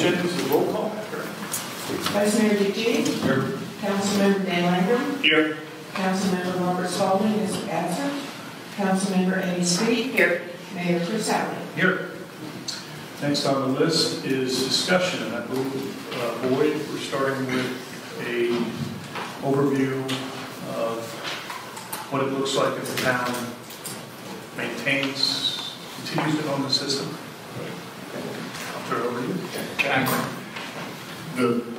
agenda is a roll call. Vice Mayor DeGee. Here. Councilmember Dan Langram. Here. Councilmember Robert Spalding is absent. Councilmember Amy Speed. Here. Mayor Chris Alley. Here. Next on the list is discussion, and I believe, Boyd, we're starting with a overview of what it looks like if the town continues to own the system. I'll turn it over to you.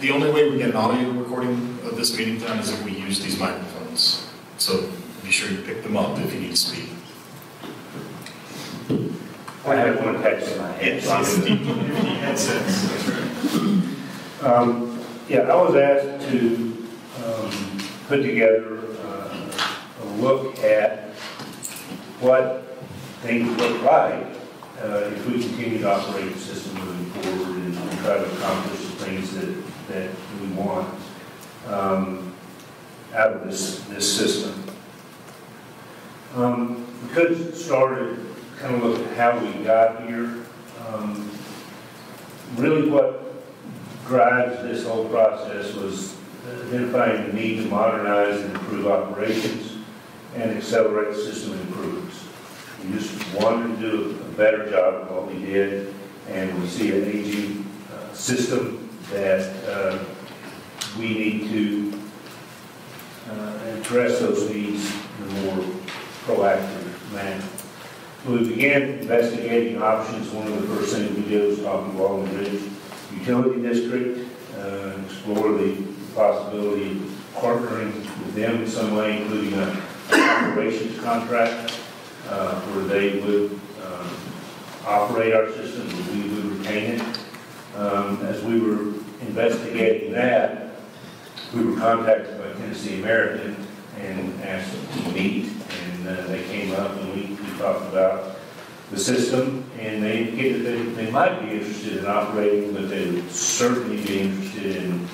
The only way we get an audio recording of this meeting done is if we use these microphones. So be sure you pick them up if you need to speak. I have one attached to my head. Headsets. Yeah, I was asked to put together a look at what things look like if we continue to operate the system moving forward and try to accomplish the things that we want out of this system. We could start kind of look at how we got here. Really what drives this whole process was identifying the need to modernize and improve operations and accelerate system improvements. We just wanted to do a better job of what we did, and we see an aging system that we need to address those needs in a more proactive manner. So we began investigating options. One of the first things we did was talk to Walden Ridge Utility District, explore the possibility of partnering with them in some way, including an operations contract where they would operate our system and we would retain it. As we were investigating that, we were contacted by Tennessee American and asked them to meet, and they came up and we talked about the system, and they indicated that they might be interested in operating, but they would certainly be interested in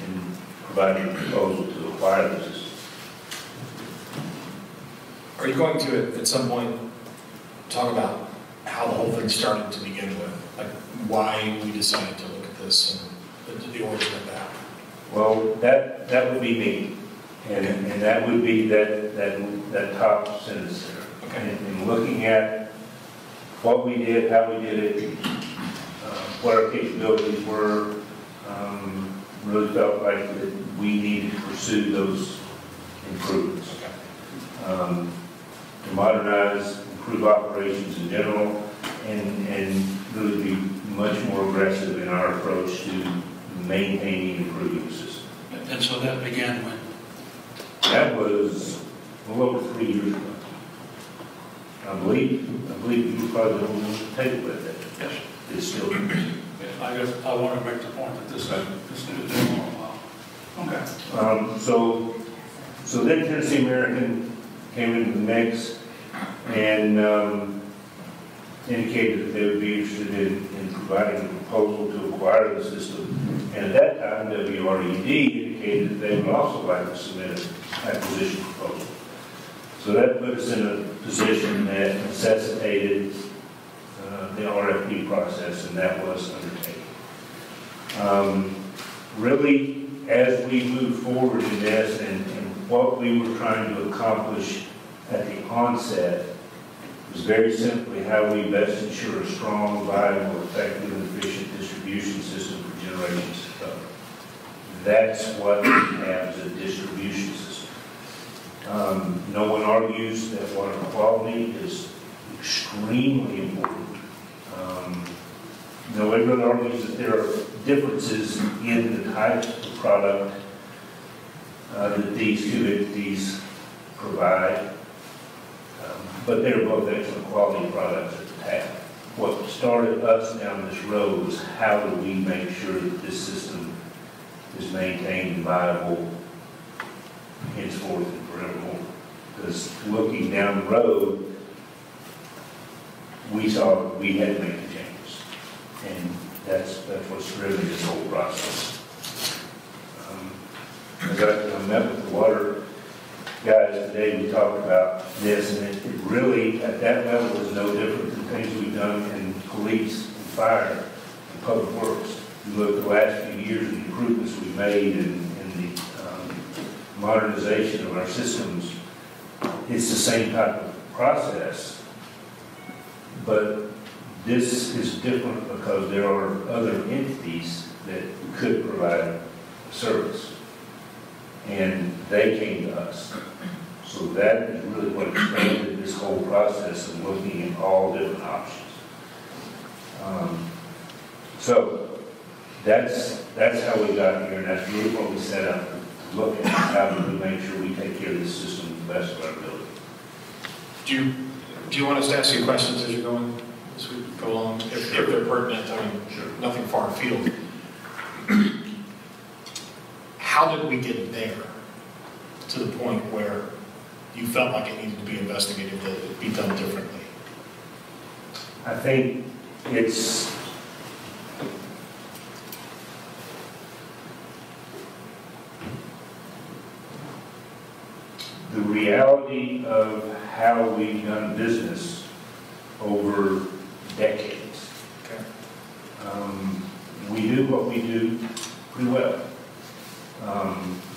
providing a proposal to acquire the system. Are you going to, at some point, talk about how the whole thing started to begin with? Like why we decided to look at this and the origin of that? Well, that would be me. And that would be that top sentence there. Okay. And looking at what we did, how we did it, what our capabilities were, really felt like that we needed to pursue those improvements. Okay. To modernize, improve operations in general, and really be much more aggressive in our approach to maintaining and improving the system. And so that began when? That was a little over 3 years ago. I believe you were probably the only one to take with it. Yes. It's still. I want to make the point that this has been for a while. Okay. So then Tennessee American came into the mix and indicated that they would be interested in providing a proposal to acquire the system. And at that time, WRED indicated that they would also like to submit an acquisition proposal. So that put us in a position that necessitated the RFP process, and that was undertaken. Really, as we moved forward in this and what we were trying to accomplish at the onset was very simply how we best ensure a strong, viable, effective, and efficient distribution system for generations to come. That's what we have as a distribution system. No one argues that water quality is extremely important. No one argues that there are differences in the types of product that these two entities provide, but they're both excellent quality products at the tap. What started us down this road was how do we make sure that this system is maintained and viable henceforth and forevermore. Because looking down the road, we saw we had to make the changes. And that's what's driven this whole process. As I met with the water guys today, we talked about this, and it really, at that level, is no different than things we've done in police and fire and public works. you look at the last few years, the improvements we've made in the modernization of our systems, it's the same type of process, but this is different because there are other entities that could provide service, and they came to us. So that is really what expanded this whole process of looking at all different options. So that's how we got here, and that's really what we set up to look at. How do we make sure we take care of this system to the best of our ability? Do you want us to ask you questions as you're going, as we go along, if they're pertinent? I mean, Sure. Nothing far afield. How did we get there to the point where you felt like it needed to be investigated, that it be done differently? I think it's the reality of how we've done business over decades. Okay. We do what we do pretty well.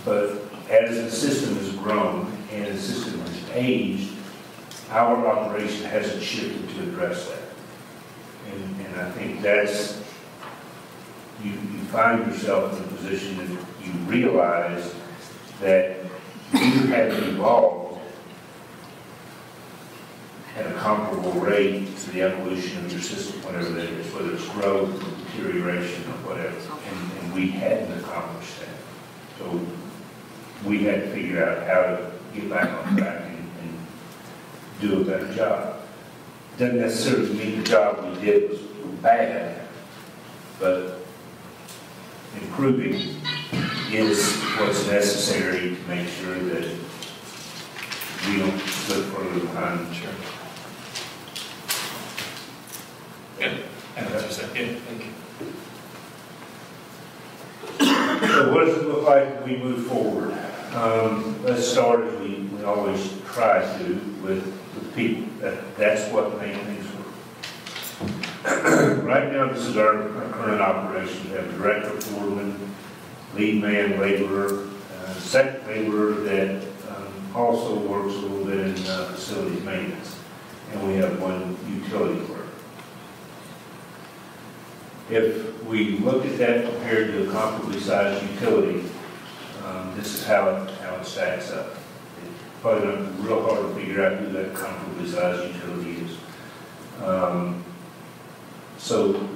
But as the system has grown and the system has aged, our operation hasn't shifted to address that. And I think that's, you find yourself in a position that you realize that you have evolved at a comparable rate to the evolution of your system, whatever that is, whether it's growth, deterioration, or whatever. And we hadn't accomplished that. So we had to figure out how to get back on track and do a better job. Doesn't necessarily mean the job we did was bad, but improving is what's necessary to make sure that we don't slip further behind. Sure. Yeah, and that's just it. Yeah, thank you. So what does it look like when we move forward? Let's start as we always try to with people. That's what makes things work. Right now, this is our current operation. We have a director, foreman, lead man, laborer, second laborer that also works a little bit in facilities maintenance, and we have one utility clerk. If we look at that compared to a comparably sized utility, this is how it stacks up. It's probably not real hard to figure out who that comparably sized utility is. So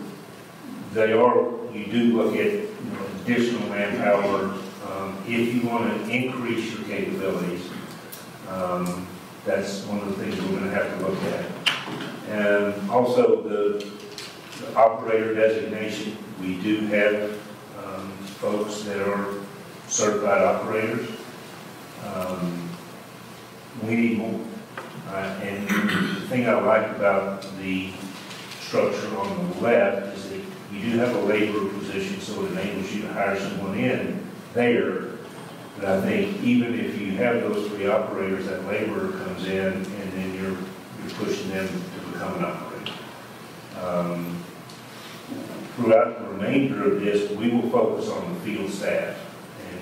you do look at additional manpower. If you want to increase your capabilities, that's one of the things we're going to have to look at. And also the operator designation. We do have folks that are certified operators. We need more. And the thing I like about the structure on the left is that you do have a laborer position, so it enables you to hire someone in there. But I think even if you have those three operators, that laborer comes in, and then you're pushing them to become an operator. Throughout the remainder of this, we will focus on the field staff, and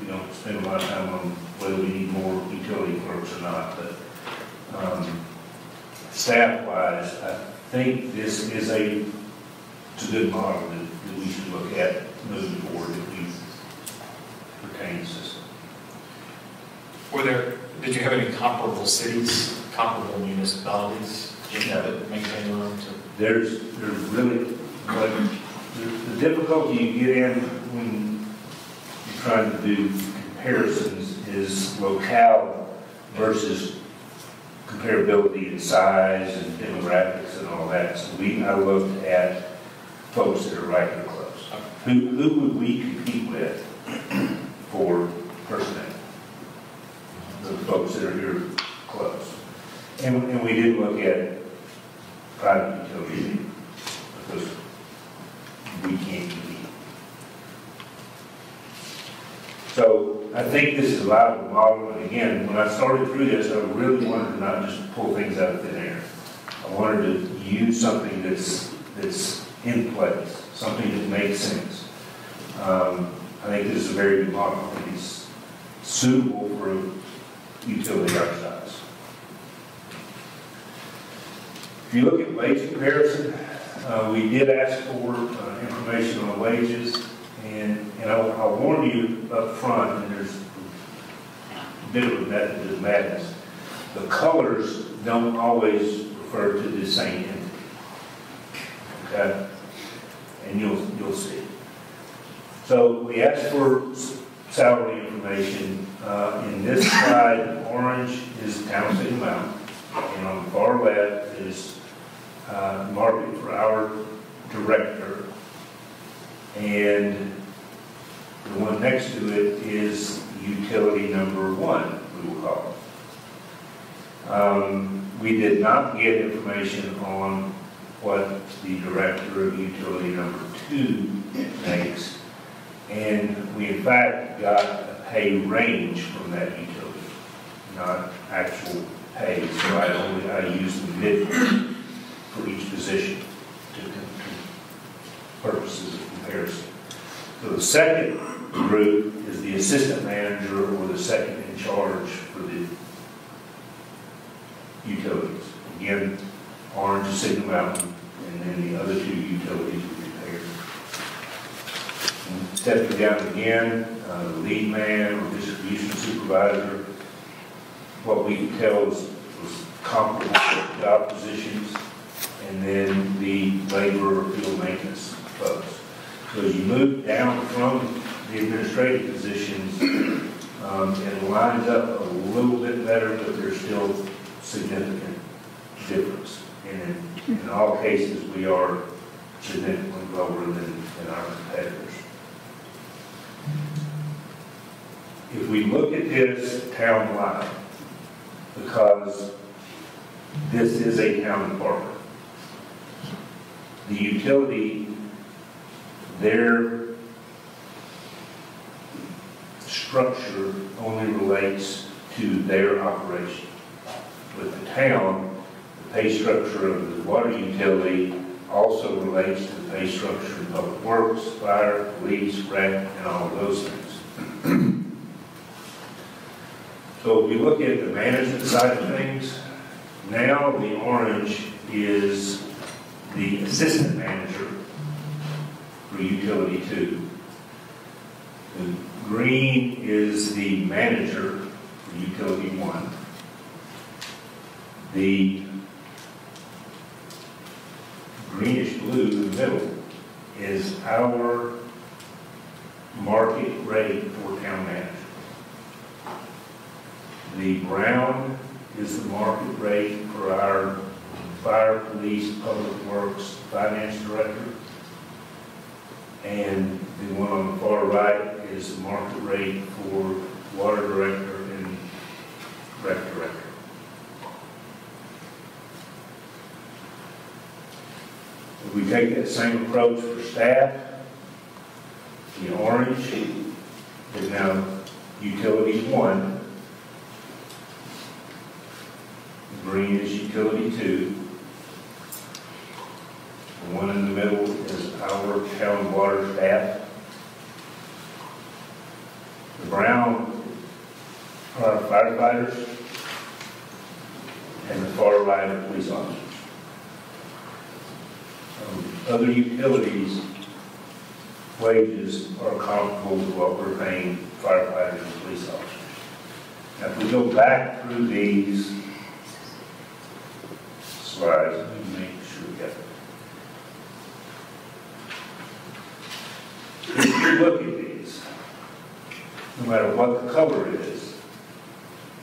we don't spend a lot of time on whether we need more utility clerks or not. But staff-wise, I think this is a good model that we should look at moving forward if we retain the system. Did you have any comparable cities, comparable municipalities that maintain their own? There's really, the difficulty you get in when you're trying to do comparisons is locale versus comparability in size and demographics and all that. So I looked at folks that are right here close. Who would we compete with for personnel? The folks that are here close. And we did look at private utilities because we can't compete. So I think this is a viable model. And again, when I started through this, I really wanted to not just pull things out of thin air. I wanted to use something that's in place something that makes sense. I think this is a very good model. I think it's suitable for a utility our size. If you look at wage comparison, we did ask for information on wages, and I'll warn you up front, and there's a bit of a method to the madness. The colors don't always refer to the same entity. Okay? And you'll see. So we asked for salary information. In this slide, orange is town Signal Mountain, and on the far left is market for our director, and the one next to it is utility number 1, we will call it. We did not get information on what the director of utility number 2 makes, and we in fact got a pay range from that utility, not actual pay, so I used the midpoint for each position to purposes of comparison. So the second group is the assistant manager or the second in charge for the utilities. Again, orange is Signal Mountain, and then the other 2 utilities would be paired. Stepping down again, the lead man or distribution supervisor, what we could tell was comparable job positions, and then the labor or field maintenance folks. So as you move down from the administrative positions, it lines up a little bit better, but there's still significant difference. And in all cases, we are significantly lower than our competitors. If we look at this town-wide, because this is a town department, the utility, their structure only relates to their operation. With the town, the pay structure of the water utility also relates to the pay structure of public works, fire, police, rec, and all of those things. So if we look at the management side of things, now the orange is the assistant manager for utility 2. The green is the manager for utility 1. The greenish blue in the middle is our market rate for town manager. The brown is the market rate for our fire, police, public works, finance director. And the one on the far right is the market rate for water director and rec director. If we take that same approach for staff, the orange is now utilities 1. The green is utility 2. The one in the middle is our town water staff. The brown are our firefighters, and the far right are police officers. Other utilities' wages are comparable to what we're paying firefighters and police officers. Now, if we go back through these slides, let me make sure we get it. If you look at these, no matter what the color is,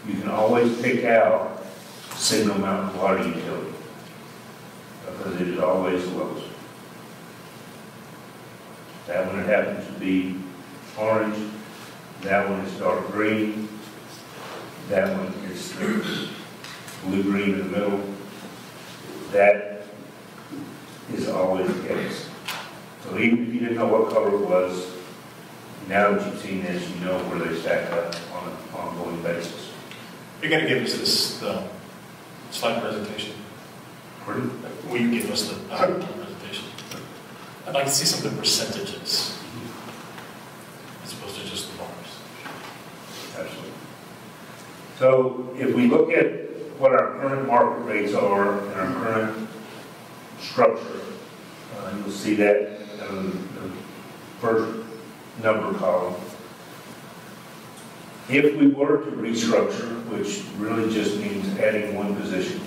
you can always pick out Signal Mountain Water Utility because it is always the lowest. That one happens to be orange. That one is dark green. That one is blue-green in the middle. That is always the case. So even if you didn't know what color it was, now that you've seen this, you know where they stack up on an ongoing basis. You're going to give us this slide presentation. Pardon? Will you give us the PowerPoint presentation? I'd like to see some of the percentages, as opposed to just the bars. Absolutely. So if we look at what our current market rates are and our current structure, you'll see that the first number column. If we were to restructure, which really just means adding one position,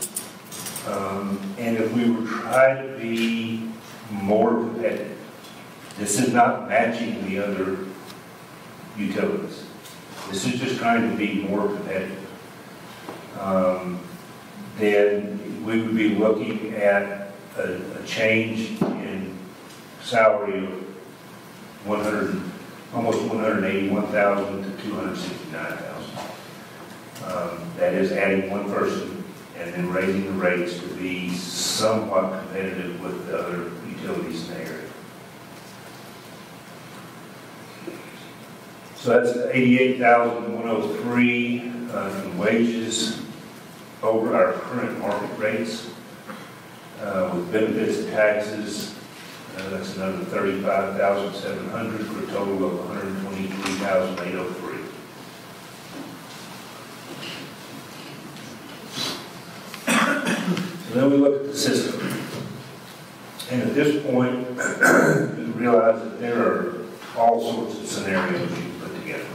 and if we were trying to be more competitive, this is not matching the other utilities. This is just trying to be more competitive. Then we would be looking at a change in salary of almost 181,000 to 269,000. That is adding one person and then raising the rates to be somewhat competitive with the other utilities in the area. So that's 88,103 in wages over our current market rates. With benefits and taxes, that's another 35,700 for a total of 123,803. So then we look at the system. And at this point, we realize that there are all sorts of scenarios you can put together.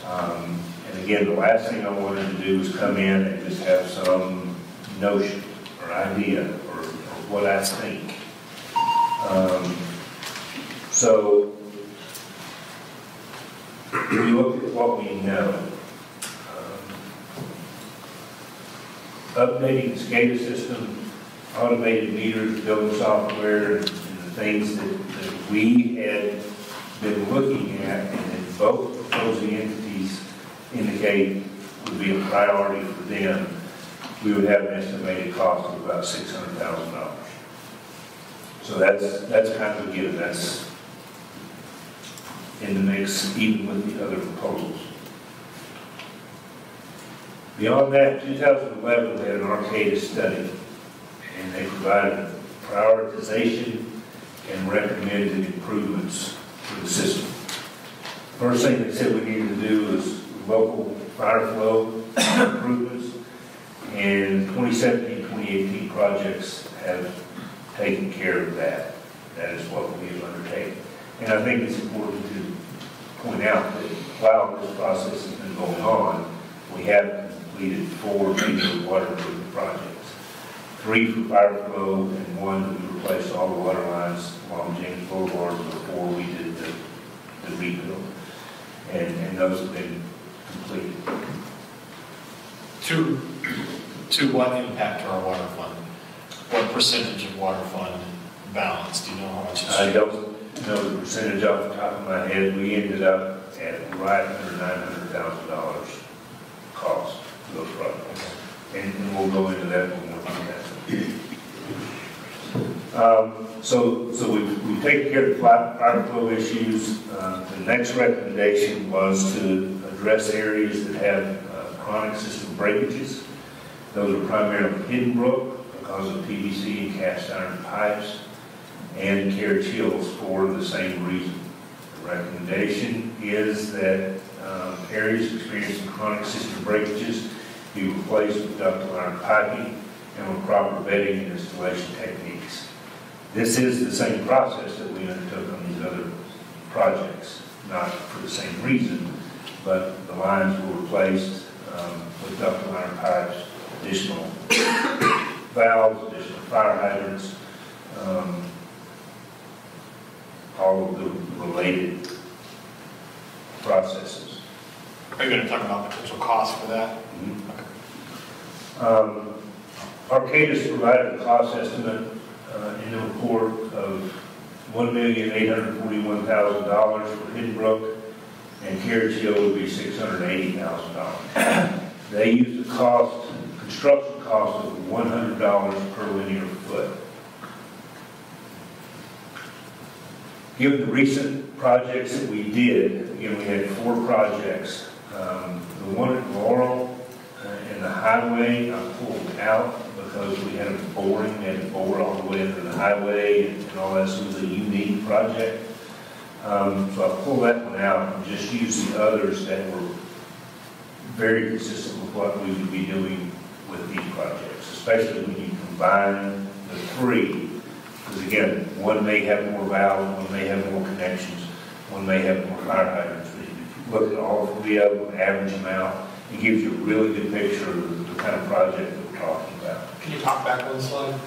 And again, the last thing I wanted to do was come in and just have some notion or idea or what I think. So we look at what we know. Updating the SCADA system, automated meters, building software, and the things that we had been looking at and that both proposing entities indicate would be a priority for them, we would have an estimated cost of about $600,000. So that's kind of a given. That's in the mix, even with the other proposals. Beyond that, 2011 we had an Arcadis study, and they provided prioritization and recommended improvements for the system. First thing they said we needed to do was local fire flow improvements, and 2017-2018 projects have taken care of that. That is what we have undertaken. And I think it's important to point out that while this process has been going on, we have completed 4 major water improvement projects. 3 for fire flow and 1 that we replaced all the water lines along James Boulevard before we did the rebuild. And those have been completed. To what impact to our water fund? What percentage of water fund balance? Do you know how much it's? I don't know the percentage off the top of my head. We ended up at right under $900,000 cost for those projects. And we'll go into that when we're looking at it. So we've taken care of the fire flow issues. The next recommendation was to address areas that have chronic system breakages. Those are primarily Hidden Brook because of PVC and cast iron pipes, and Carriage Hill for the same reason. The recommendation is that areas experiencing chronic system breakages be replaced with ductile iron piping and with proper bedding and installation techniques. This is the same process that we undertook on these other projects, not for the same reason, but the lines were replaced with ductile iron pipes, additional valves, additional fire hydrants, all of the related processes. Are you going to talk about the potential cost for that? Arcadis provided a cost estimate in the report of $1,841,000 for Hidden Brook, and Carriage Hill would be $680,000. They used a construction cost of $100 per linear foot. Given the recent projects that we did, again, we had 4 projects. The one at Laurel and the highway I pulled out because we had a boring and bore all the way into the highway and all that. So it was a unique project. So I pulled that one out and just used the others that were very consistent with what we would be doing with these projects, especially when you combine the three. Because again, one may have more valves, one may have more connections, one may have more fire hydrants. But if you look at all three of them, average them out, it gives you a really good picture of the kind of project that we're talking about. Can you talk back one slide?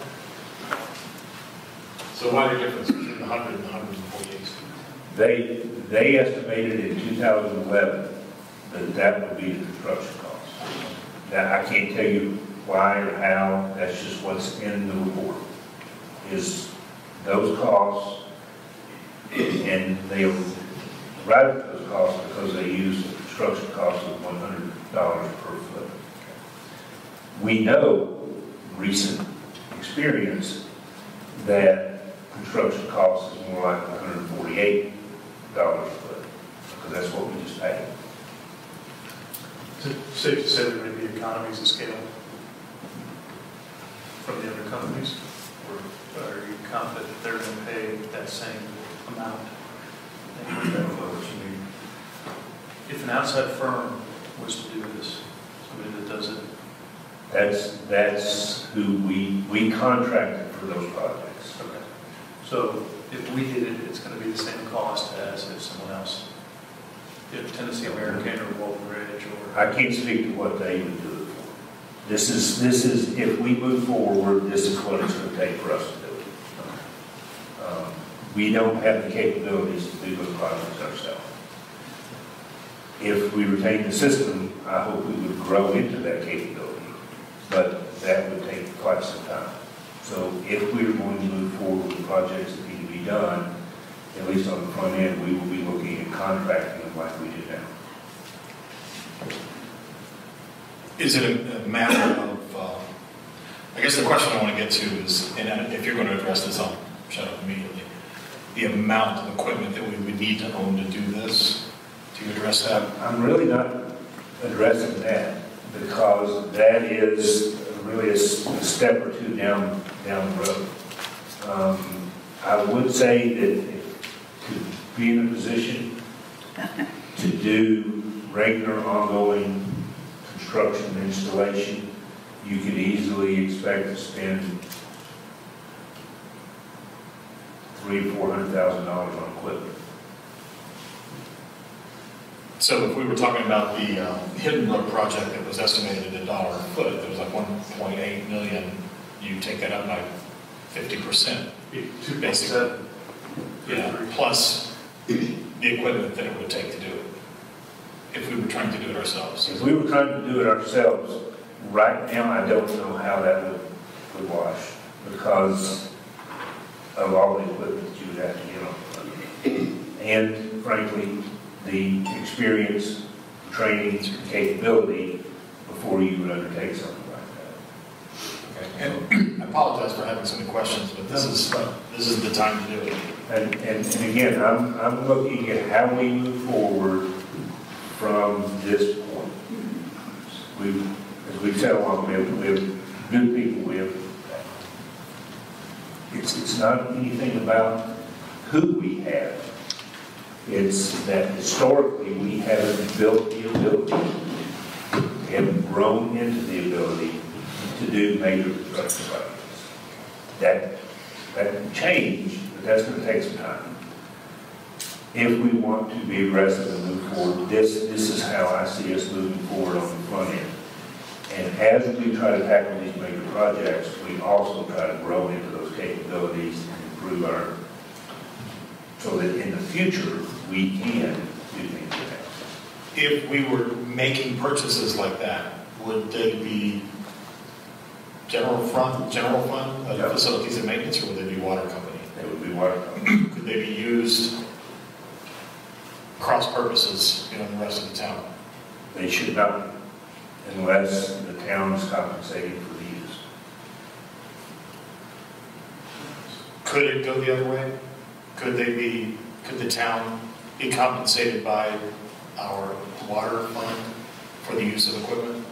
So why the difference between the 100 and 148? They estimated in 2011 that would be the construction cost. Now, I can't tell you why or how, that's just what's in the report, is those costs, and they arrived at those costs because they used the construction cost of $100 per foot. We know, recent experience, that construction cost is more like $148 a foot, because that's what we just paid. Is it safe to say there may be economies of scale from the other companies? Or are you confident that they're going to pay that same amount? I don't know what you mean. If an outside firm was to do this, somebody that does it, That's who we contracted for those projects. okay. So if we did it, it's going to be the same cost as if someone else, if Tennessee American or Walton Ridge or... I can't speak to what they would do it for. This is, if we move forward, this is what it's going to take for us to do it. We don't have the capabilities to do those projects ourselves. If we retain the system, I hope we would grow into that capability, but that would take quite some time. So if we are going to move forward with projects that need to be done, at least on the front end, we will be looking at contracting them like we do now. Is it a matter of, I guess the question I want to get to is, and if you're going to address this, I'll shut up immediately, the amount of equipment that we would need to own to do this. Do you address that? I'm really not addressing that, because that is really a step or two down the road. I would say that to be in a position to do regular ongoing construction and installation, you could easily expect to spend $300,000 or $400,000 on equipment. So if we were talking about the Hidden Brook project that was estimated at $1 a foot, it was like 1.8 million, you take that up by 50%. Basically. Yeah, plus the equipment that it would take to do it, if we were trying to do it ourselves. If we were trying to do it ourselves, right now I don't know how that would wash, because of all the equipment that you would have to get on. And frankly, the experience, training, and capability before you would undertake something like that. Okay. And I apologize for having so many questions, but this is the time to do it. And again, I'm looking at how we move forward from this point. As we've said along, we have good people. It's not anything about who we have. It's that historically we haven't built the ability, we haven't grown into the ability to do major construction projects. That can change, but that's going to take some time. If we want to be aggressive and move forward, this is how I see us moving forward on the front end. And as we try to tackle these major projects, we also try to grow into those capabilities and improve our, so that in the future, we can do things like that. If we were making purchases like that, would they be general fund No. facilities and maintenance, or would they be water company? They would be water companies. Could they be used cross purposes in the rest of the town? They should not, unless the town is compensating for the use. Could it go the other way? Could the town be compensated by our water fund for the use of equipment?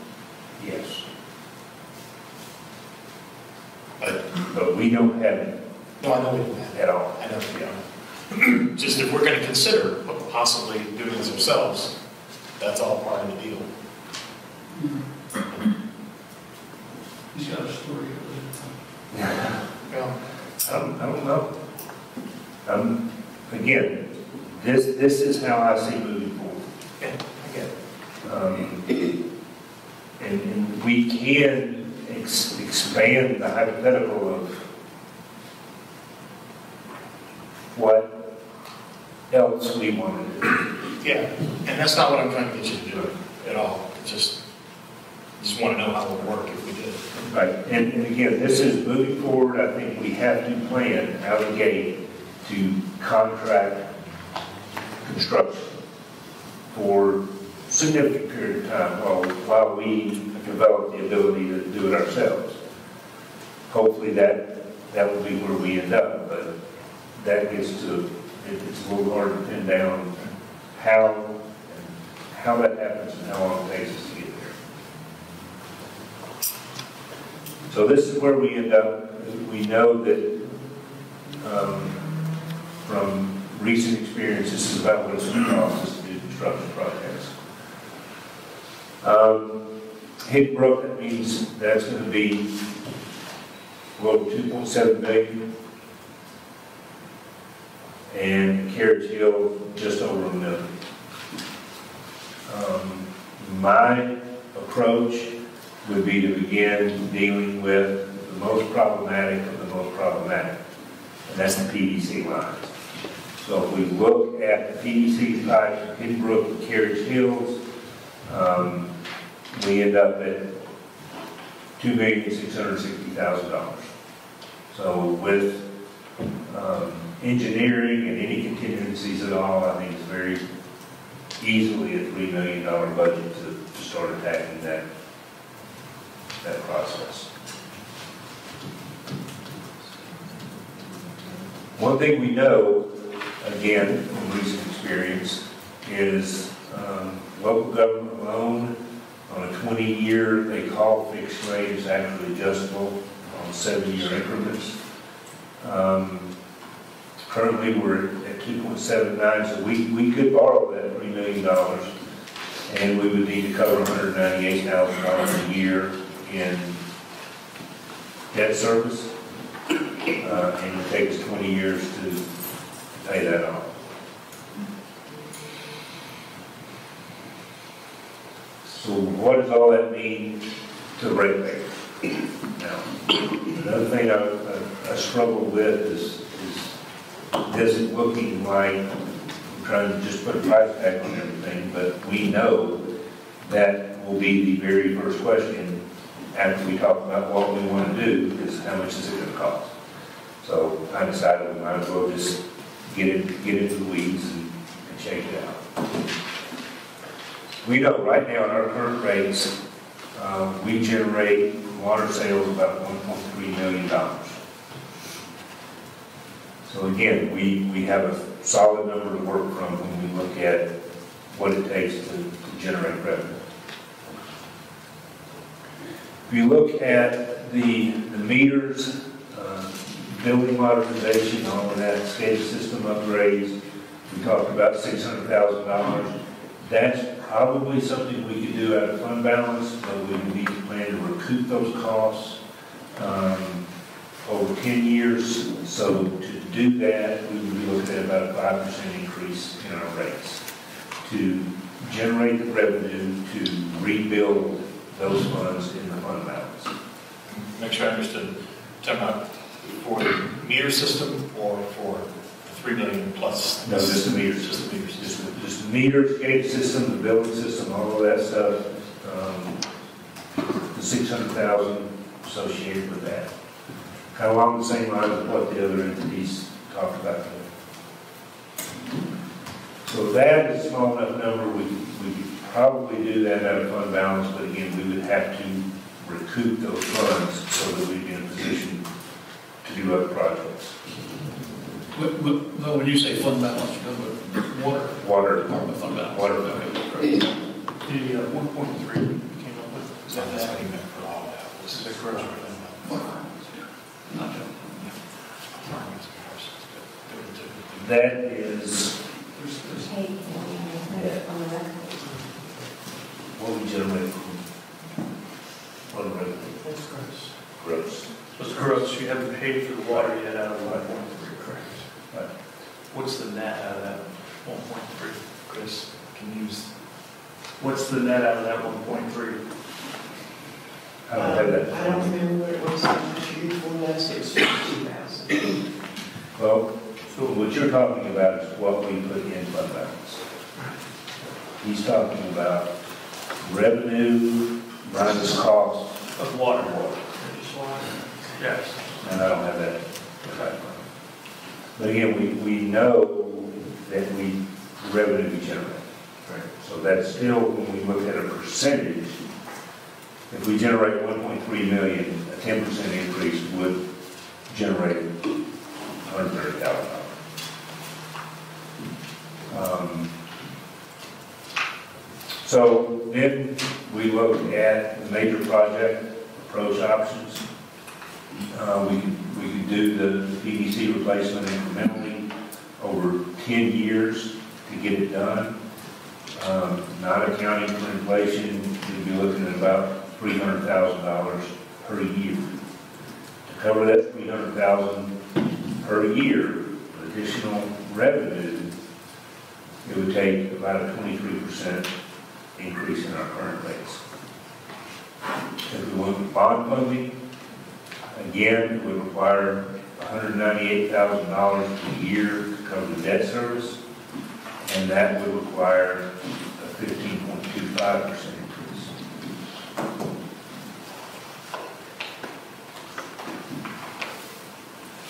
Yes. But we don't have it No, I know we don't have at all. I know, yeah. Just if we're going to consider possibly doing this ourselves, that's all part of the deal. He's got a story. Yeah. Well, I don't know. Again, this is how I see moving forward. yeah, I get it. And we can expand the hypothetical of what else we want to do. Yeah, and that's not what I'm trying to get you to do at all. It's just want to know how it would work if we did. Right, and again, this is moving forward. I think we have to plan out of the gate to contract construction for a significant period of time while we develop the ability to do it ourselves. Hopefully that will be where we end up, but that gets to, it's a little hard to pin down how that happens and how long it takes us to get there. So this is where we end up. We know that from recent experience, this is about what it's going to cost us to do construction projects. Hit Brook, that means that's going to be, well, 2.7 million. And Carriage Hill, just over $1 million. My approach would be to begin dealing with the most problematic of the most problematic, and that's the PVC lines. So if we look at the PVC pipes, Hidden Brook and Carriage Hills, we end up at $2,660,000. So with engineering and any contingencies at all, I think it's very easily a $3 million budget to start attacking that process. One thing we know, again, from recent experience, is local government loan on a 20-year, they call fixed rate, is actually adjustable on 7-year increments. Currently, we're at 2.79, so we could borrow that $3 million, and we would need to cover $198,000 a year in debt service, and it would take us 20 years to pay that off. So what does all that mean to ratepayers? Now, another thing I struggle with is it looking like I'm trying to just put a price tag on everything, but we know that will be the very first question after we talk about what we want to do is how much is it going to cost. So I decided we might as well just get into the weeds and shake it out. We know right now at our current rates, we generate water sales about $1.3 million. So again, we have a solid number to work from when we look at what it takes to generate revenue. If you look at the meters, building modernization, all of that, SCADA system upgrades, we talked about $600,000. That's probably something we could do out of fund balance, but we would need to plan to recoup those costs over 10 years. So to do that, we would be looking at about a 5% increase in our rates to generate the revenue to rebuild those funds in the fund balance. Make sure I understood. Talking about for the meter system or for the $3 million plus? No, just the meters. Just the meters. Just the meters, gate system, the building system, all of that stuff. The $600,000 associated with that. Kind of along the same lines of what the other entities talked about. So that is a small enough number. We could probably do that out of fund balance, but again, we would have to recoup those funds so that we'd be in a position to do other projects. No, when you say fund balance, you know what water department fund balance. Water. Okay. The 1.3 came up with, is That's that what he meant for all that. This is correct. That is what we generate from revenue. That's gross. Gross. What's gross? You haven't paid for the water yet out of 1.3. Correct. Right. What's the net out of that 1.3? Chris, can you use, What's the net out of that 1.3? I don't have that. I don't remember what it was last year, before last, it was 2,000. Well, so what you're talking about is what we put in fund balance. He's talking about revenue minus cost Of water. of water. Yes. And I don't have that. But again, we know that we revenue we generate. Right. So that's still, when we look at a percentage, if we generate 1.3 million, a 10% increase would generate $130,000. So then we look at the major project approach options. We could do the PVC replacement incrementally over 10 years to get it done. Not accounting for inflation, you'd be looking at about $300,000 per year. To cover that $300,000 per year, additional revenue, it would take about a 23% increase in our current rates. If we went with bond funding, again, it would require $198,000 per year to cover the debt service, and that would require a 15.25% increase.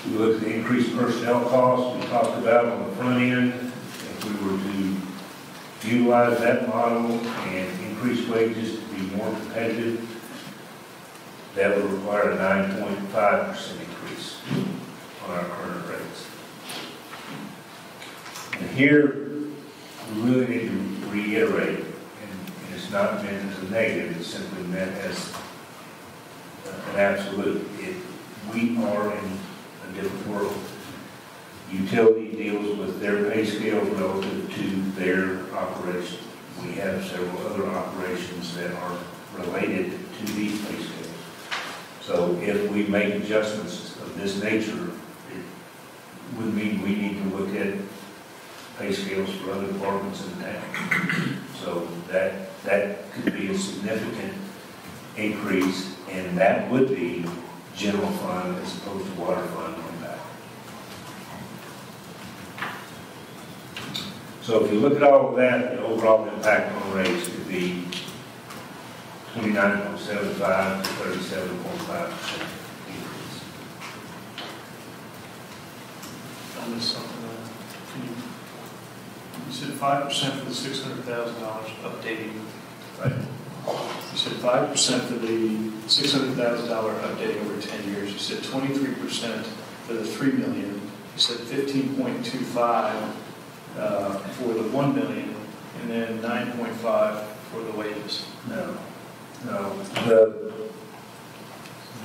We look at the increased personnel costs we talked about on the front end. If we were to utilize that model and increase wages to be more competitive, that would require a 9.5% increase on our current rates. And here, we really need to reiterate, and it's not meant as a negative, it's simply meant as an absolute. We are in a different world. Utility deals with their pay scale relative to their operation. We have several other operations that are related to these pay scales. So if we make adjustments of this nature, it would mean we need to look at pay scales for other departments in the town. So that could be a significant increase, and that would be general fund as opposed to water fund impact. So if you look at all of that, the overall impact on rates could be 29.75 to 37.5% increase. I missed something. You said 5% for the $600,000 updating. Right. You said 5% for the $600,000 updating over 10 years. You said 23% for the $3 million. You said 15.25 for the $1 million, and then 9.5 for the wages. No.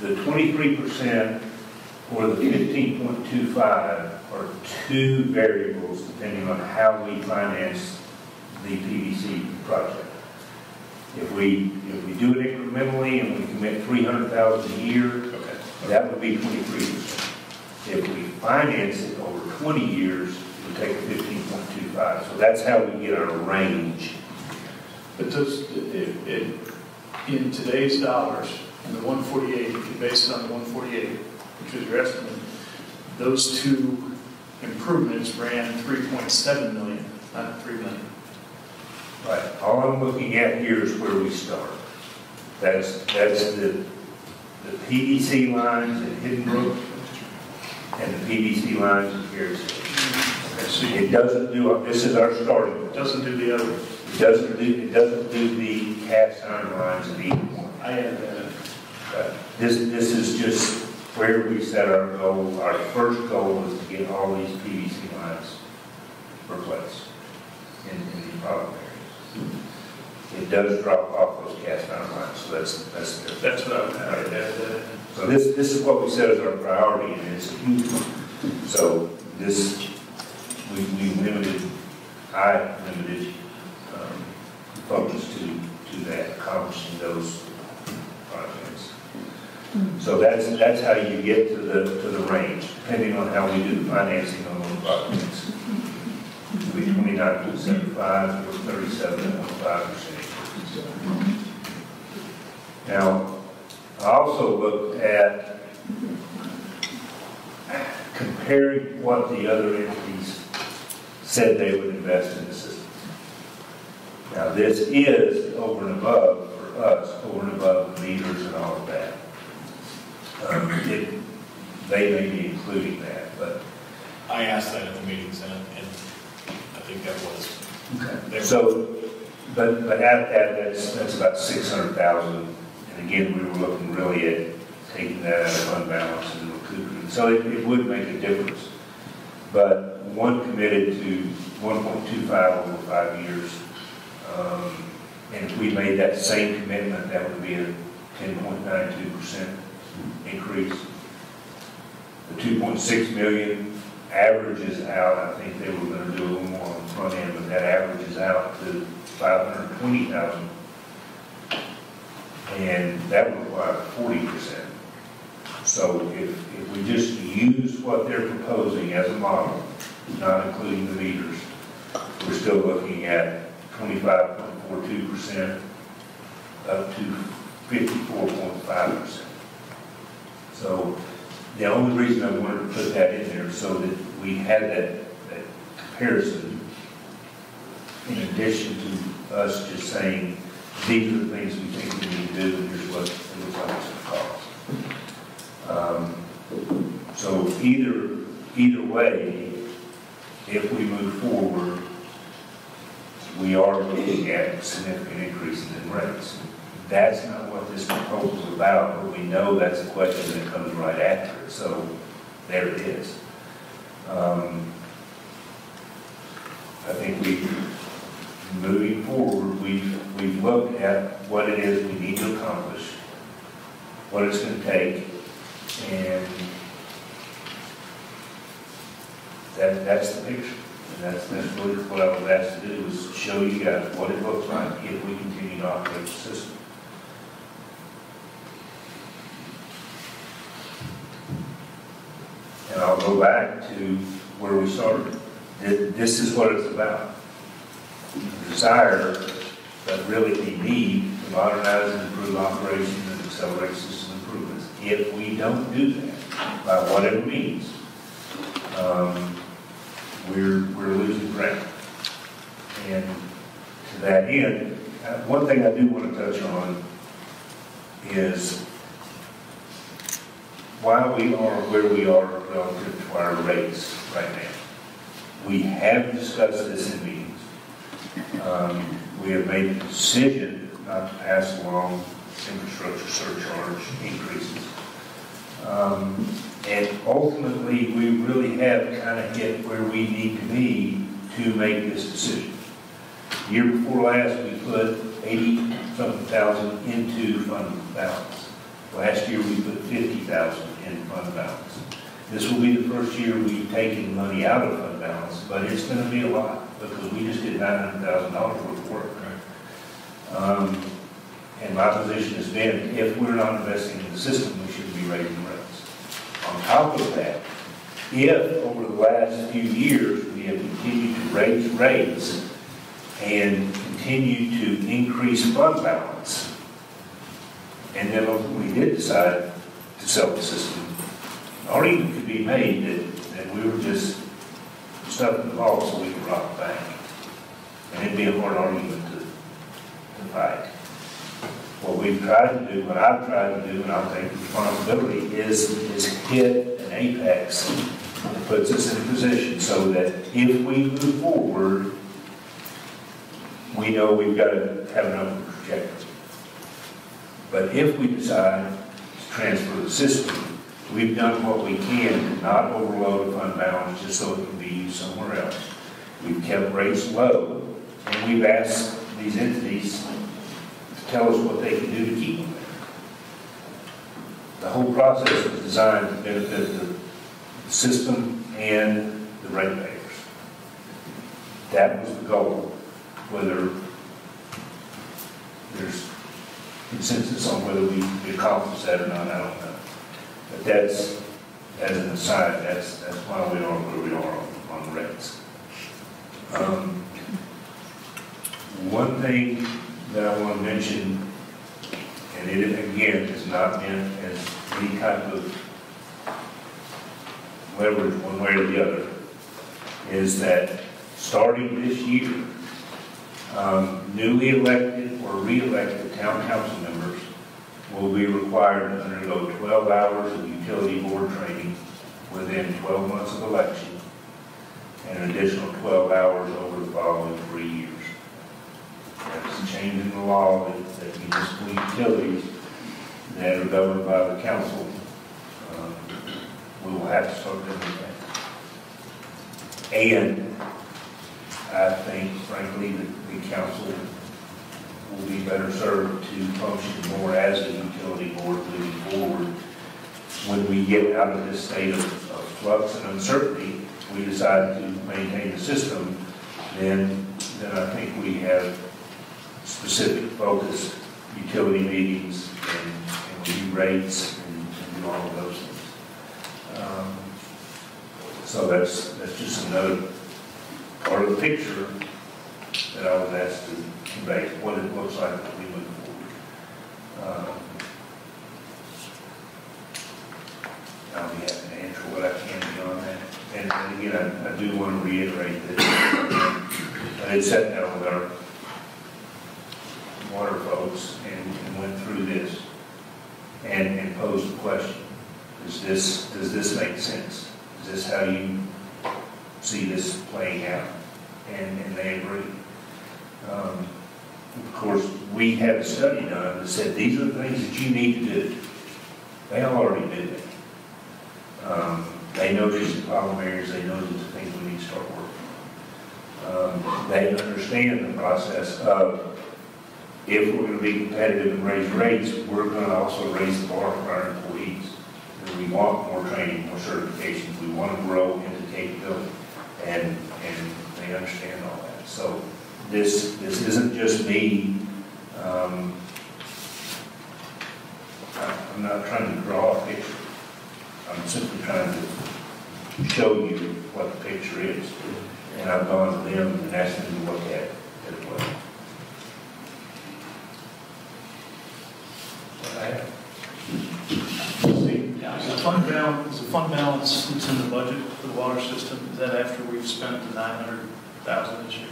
The 23% or the 15.25 are two variables depending on how we finance the PVC project. If we do it incrementally and we commit $300,000 a year, Okay. that would be 23%. If we finance it over 20 years, it would take 15.25. So that's how we get our range. But does it in today's dollars, in the 148, if you base it on the 148, which is your estimate, those two improvements ran 3.7 million, not 3 million. Right. All I'm looking at here is where we start. That's the PVC lines in Hidden Brook and the PVC lines in Carriage Hill. Okay, so It doesn't do, this is our starting point. it doesn't do the other. It doesn't do the cast iron lines in either one. I added that in. This is just where we set our goal. Our first goal was to get all these PVC lines replaced in these problem areas. It does drop off those cast iron lines, so that's good. That's what I added that in. So this is what we set as our priority, and it's a huge one. So this, I limited focus to that, accomplishing those projects. So that's how you get to the range, depending on how we do the financing on those projects. It'll be 29.75 or 37.5%. Now, I also looked at comparing what the other entities said they would invest in the system. Now, this is over and above, for us, over and above the meters and all of that. They may be including that, but... I asked that at the meetings, and I think that was... Okay. So, but at that, that's about 600,000. And again, we were looking really at taking that out of fund balance and recouping. So it would make a difference. But one committed to 1.25 over 5 years. And if we made that same commitment, that would be a 10.92% increase. The 2.6 million averages out. I think they were going to do a little more on the front end, but that averages out to 520,000. And that would require 40%. So if we just use what they're proposing as a model, not including the meters, we're still looking at 25.42% up to 54.5%. So the only reason I wanted to put that in there so that we had that comparison, in addition to us just saying, these are the things we think we need to do, and here's what it looks like it's going to cost. So either way, if we move forward, we are looking at significant increases in rates. That's not what this proposal is about, but we know that's a question that comes right after it. So there it is. I think moving forward, we've looked at what it is we need to accomplish, what it's going to take, and that's the picture. And that's really what I was asked to do, was show you guys what it looks like if we continue to operate the system. And I'll go back to where we started. This is what it's about. The desire, but really the need to modernize and improve operations and accelerate system improvements. If we don't do that, by whatever means, we're losing ground. And to that end, one thing I do want to touch on is why we are where we are relative to our rates right now. We have discussed this in meetings. We have made the decision not to pass along infrastructure surcharge increases. And ultimately, we really have kind of hit where we need to be to make this decision. The year before last, we put 80-something thousand into fund balance. Last year, we put 50,000 in fund balance. This will be the first year we've taken money out of fund balance, but it's going to be a lot because we just did $900,000 worth of work. And my position has been, if we're not investing in the system, we shouldn't be raising rates. On top of that, if over the last few years we have continued to raise rates and continue to increase fund balance, and then ultimately did decide to sell the system, an argument could be made that we were just stuck in the law so we could rob the bank. And it'd be a hard argument to fight. What we've tried to do, what I've tried to do, and I'll take responsibility, is hit an apex that puts us in a position so that if we move forward, we know we've got to have an upward trajectory. But if we decide to transfer the system, we've done what we can to not overload the fund balance just so it can be used somewhere else. We've kept rates low, and we've asked these entities to tell us what they can do to keep them there. The whole process was designed to benefit the system and the ratepayers. That was the goal. Whether there's consensus on whether we accomplish that or not, I don't know. But that's, as an aside, that's why we are where we are on rates. One thing that I want to mention, and it again is not meant as any type of leverage one way or the other, is that starting this year, newly elected or re-elected town council members will be required to undergo 12 hours of utility board training within 12 months of election, and an additional 12 hours over the following 3 years. That's a change in the law that municipal utilities that are governed by the council, we will have to start doing that. And I think, frankly, that the council will be better served to function more as a utility board moving forward. When we get out of this state of flux and uncertainty, we decide to maintain the system, then I think we have specific focused utility meetings and review rates and do all of those things. So that's just another part of the picture that I was asked to convey, what it looks like as we move forward. I'll be happy to answer what I can beyond that. And again, I do want to reiterate that I had sat down with our water folks and went through this and posed the question: does this make sense? Is this how you see this playing out? And they agree. Of course, we had a study done that said these are the things that you need to do. They already did that. They know there's the problem areas. They know there's the things we need to start working on. They understand the process of, if we're going to be competitive and raise rates, we're going to also raise the bar for our employees. And we want more training, more certifications. We want to grow into capability, and they understand all that. So this isn't just me. I'm not trying to draw a picture. I'm simply trying to show you what the picture is. And I've gone to them and asked them to look at it as well. Is the fund balance that's in the budget for the water system, is that after we've spent the $900,000 this year?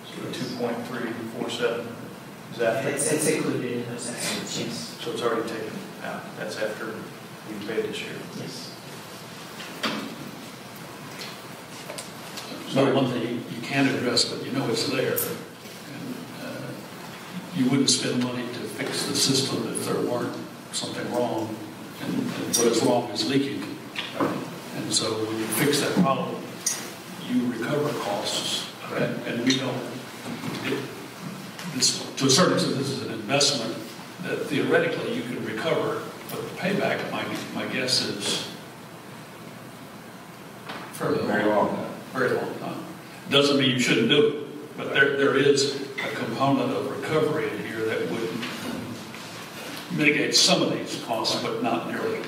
So 2.347 is after? It's included in those estimates, yes. So it's already taken out. That's after we paid this year. Yes. So one thing you can't address, but you know it's there. And you wouldn't spend money to fix the system if there weren't something wrong, and what is wrong is leaking. And so when you fix that problem, you recover costs. And we don't, to a certain extent, this is an investment that theoretically you can recover, but the payback, my guess is fairly long. Very long time. Doesn't mean you shouldn't do it, but there is a component of recovery in here that would mitigate some of these costs, but not nearly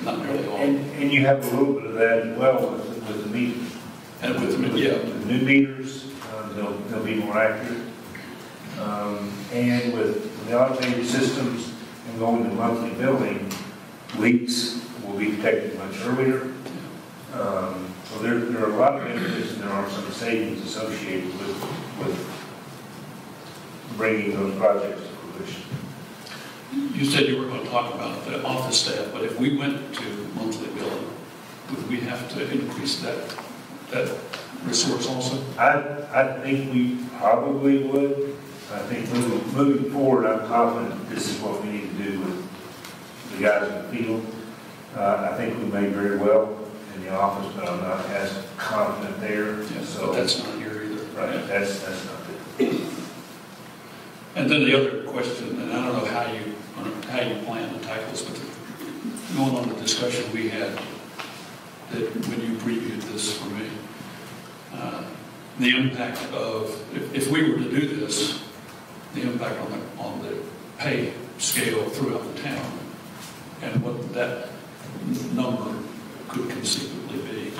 all. And you have a little bit of that as well with the meters. And with the new meters, they'll be more accurate. And with the automated systems and going to monthly billing, leaks will be detected much earlier. So there are a lot of benefits, and there are some savings associated with bringing those projects to fruition. You said you were going to talk about the office staff, but if we went to monthly billing, would we have to increase that resource also? I think we probably would. I think moving forward, I'm confident this is what we need to do with the guys in the field. I think we may very well in the office, but I'm not as confident there. Yeah, so but that's not here either. Right, that's not good. And then the other question, and I don't know how you plan to tackle this, but going on the discussion we had that when you previewed this for me, the impact of, if we were to do this, the impact on the pay scale throughout the town, and what that number could conceivably be.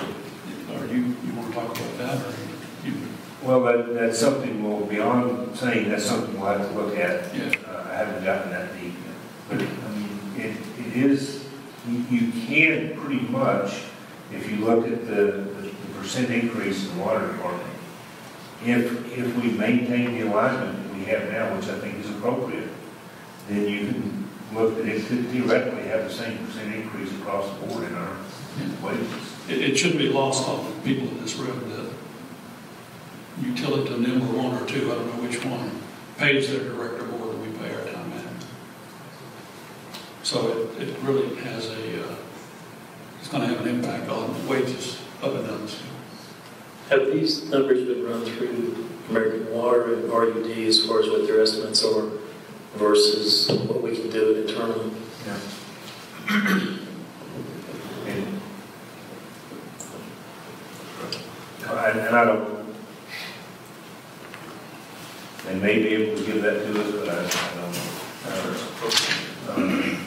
Or you want to talk about that, or you? Well, that's something, well, beyond saying that's something we'll have to look at. Yeah. I haven't gotten that deep yet. But, I mean, it is, you can pretty much, if you look at the percent increase in the water department, if we maintain the alignment that we have now, which I think is appropriate, then you can look at it could theoretically have the same percent increase across the board in our wages. It shouldn't be lost on the people in this room that utility number one or two, I don't know which one, pays their director more than we pay our town manager. So it really has it's going to have an impact on wages up and down the scale. Have these numbers been run through American Water and RUD as far as what their estimates are versus what we can do internally? Yeah. And I don't, they may be able to give that to us, but I don't know.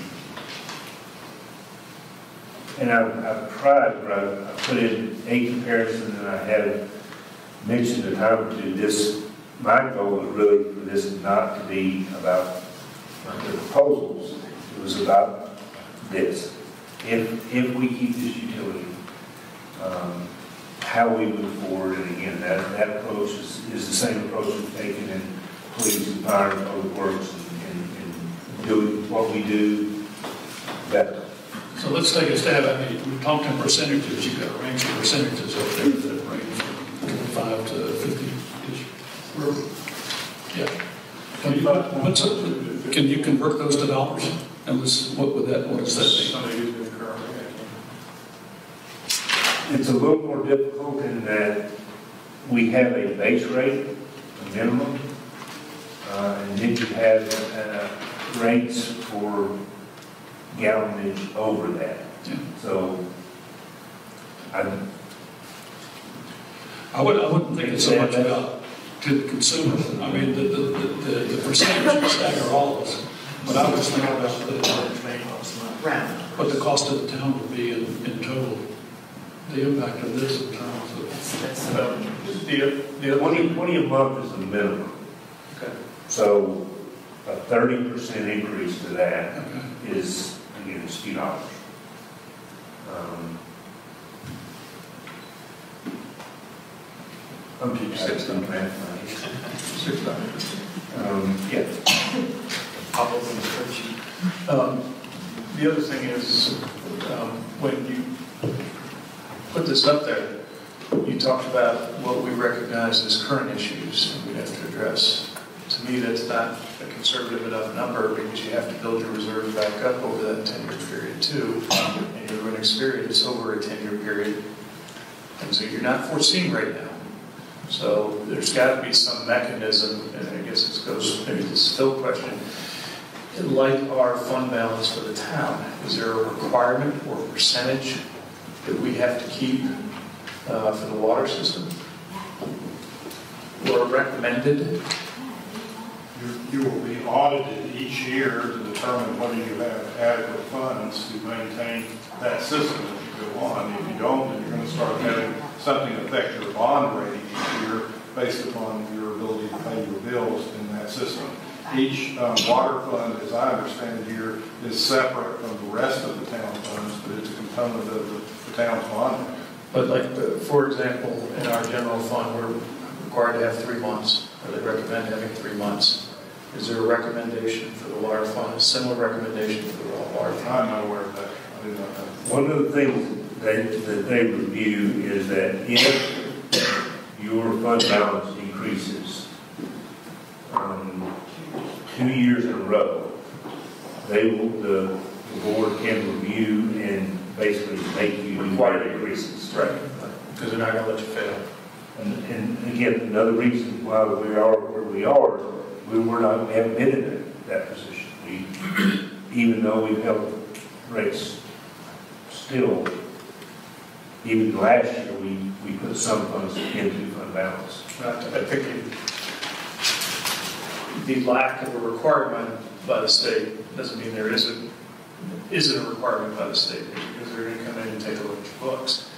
And I've tried, but I've put in a comparison, and I have mentioned a time or two. My goal was really for this not to be about the proposals. It was about this. If we keep this utility, how we move forward, and again, that approach is the same approach we've taken in police and fire and public works, and doing what we do better. So let's take a stab. I mean, we talked in percentages. You've got a range of percentages up there that range from 25 to 50. Yeah. Can you convert those to dollars? And what does that mean? Somebody who's been currently. It's a little more difficult in that we have a base rate, a minimum, and then you have rates for gallonage over that. Yeah. So I wouldn't think it's so much about to the consumer. I mean, the percentage stagger all of us. But I was thinking about what the cost of the town would be in total. The impact of this in terms of The 20 a month is the minimum. Okay. So a 30% increase to that okay. is, again, it's $2. I'm too sick on math. Yeah. The other thing is, when you put this up there, you talked about what we recognize as current issues and we'd have to address. To me, that's not a conservative enough number because you have to build your reserves back up over that 10-year period too. And you're going to experience over a 10-year period. And so you're not foreseeing right now. So there's got to be some mechanism, and I guess this goes, maybe this is Phil's question, like our fund balance for the town, is there a requirement or percentage that we have to keep for the water system? Or recommended? You will be audited each year to determine whether you have adequate funds to maintain that system as you go on. If you don't, then you're going to start having something affect your bond rating each year based upon your ability to pay your bills in that system. Each water fund, as I understand it here, is separate from the rest of the town funds, but it's a component of the town's bond rating. But like, for example, in our general fund, we're required to have 3 months, or they recommend having 3 months. Is there a recommendation for the water fund, a similar recommendation for the water fund? I'm not aware of that. I do not know. One of the things that they review is that if your fund balance increases 2 years in a row, the board can review and basically make you do rate increases. Right, because they're not going to let you fail. And again, another reason why we are where we are, we haven't been in that position. Even though we've held rates still, even last year, we put some funds into fund balance. I think the lack of a requirement by the state doesn't mean there isn't a requirement by the state, because they're going to come in and take a look at your books.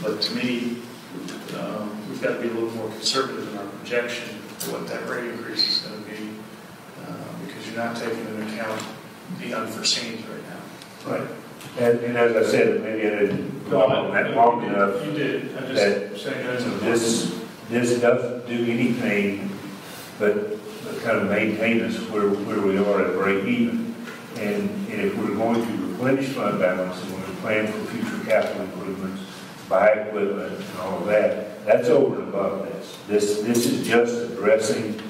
But to me, we've got to be a little more conservative in our projection for what that rate increase is going to be, because you're not taking into account the unforeseens right now. Right. And as I said, maybe I didn't dwell on that long enough. You did. I'm That just saying that this doesn't do anything but kind of maintain us where we are at break even. And if we're going to replenish fund balance and we're going to plan for future capital improvements, buy equipment and all of that, that's over and above this. This is just addressing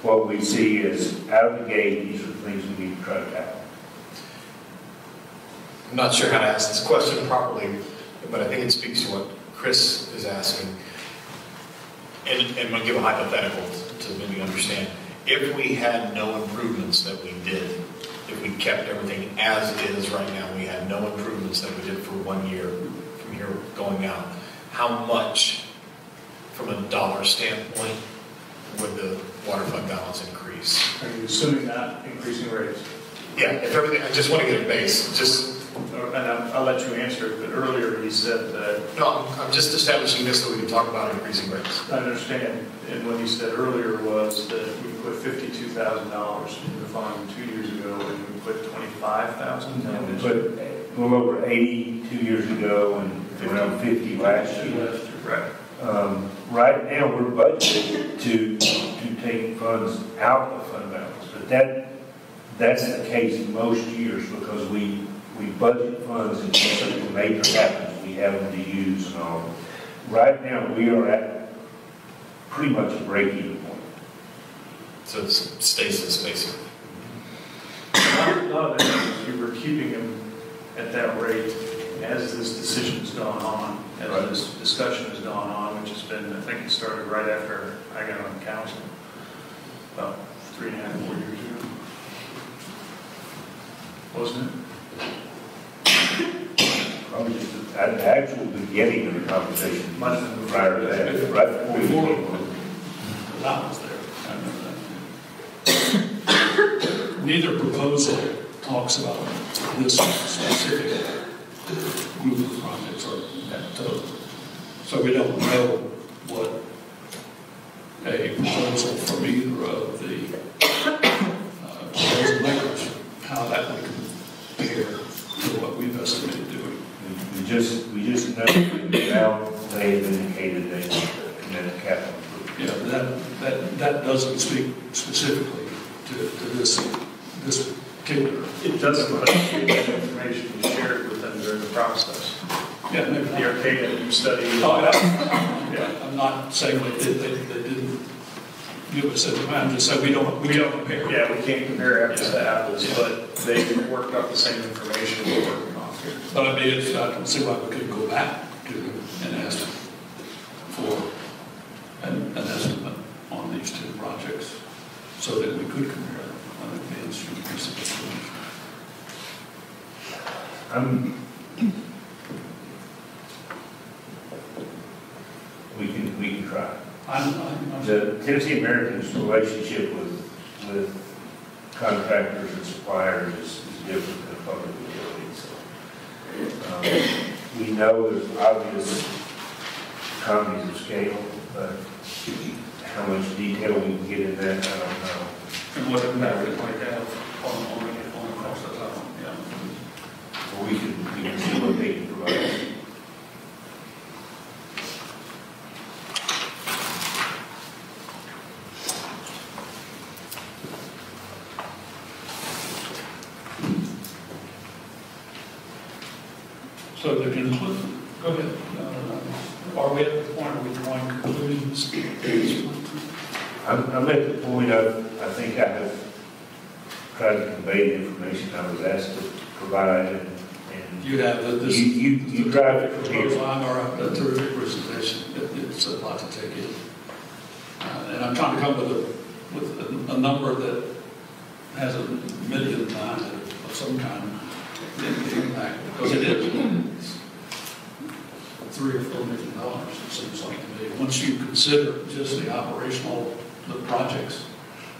what we see as out of the gate. These are the things we need to try to tackle. I'm not sure how to ask this question properly, but I think it speaks to what Chris is asking. And I'm going to give a hypothetical to maybe understand. If we had no improvements that we did, if we kept everything as it is right now, we had no improvements that we did for 1 year from here going out, how much, from a dollar standpoint, would the water fund balance increase? Are you assuming that increasing rates? Yeah, if everything, I just want to get a base. And I'll let you answer it, but earlier he said that... No, I'm just establishing this so we can talk about increasing rates. I understand, and what he said earlier was that we put $52,000 in the fund 2 years ago, and we put $25,000. We put a little over 80 2 years ago and around 50 last year. Right. Right now, we're budgeted to take funds out of fund balance, but that's the case most years because we budget funds and something major happens, we have them to use and all. Right now, we are at pretty much a break-even point. So it's stasis, basically. No, you were keeping him at that rate as this decision has gone on, as this discussion has gone on, which has been, I think it started right after I got on council, about 3.5, 4 years ago. Wasn't it? Probably just at the actual beginning of the conversation, Might have been prior to that, right before we came on. That was there. I remember that. Neither proposal talks about this specific group of projects or that total. So we don't know what a proposal from either of the proposal makers, how that would compare to what we've estimated doing. We just know the amount they have indicated they committed capital improvement. Yeah, that doesn't speak specifically to this particular. It doesn't, but that information was shared with them during the process. Yeah, maybe The Arcadis study. I'm not saying they didn't give us it. I'm just saying we don't compare. Yeah, we can't compare apples to apples, but they worked up the same information we're working off here. But I mean, I don't see why we couldn't go back to and ask for an estimate on these two projects so that we could compare them. I think the answer would be sufficient. We can try. I'm The Tennessee Americans' relationship with contractors and suppliers is different than public utilities. We know there's obvious economies of scale, but how much detail we can get in that, I don't know. and what impact it might have on the cost of that. Yeah. But we can see what they can provide. So to conclude, go ahead. Are we at the point where we're drawing conclusions? I'm at the point I think I have tried to convey the information I was asked to provide, and You have this. you drive it from here. Proposal, a terrific presentation. It's a lot to take in. And I'm trying to come with a number that has a million times of some kind of impact, because it is. $3 or $4 million, it seems like to me. Once you consider just the operational, the projects,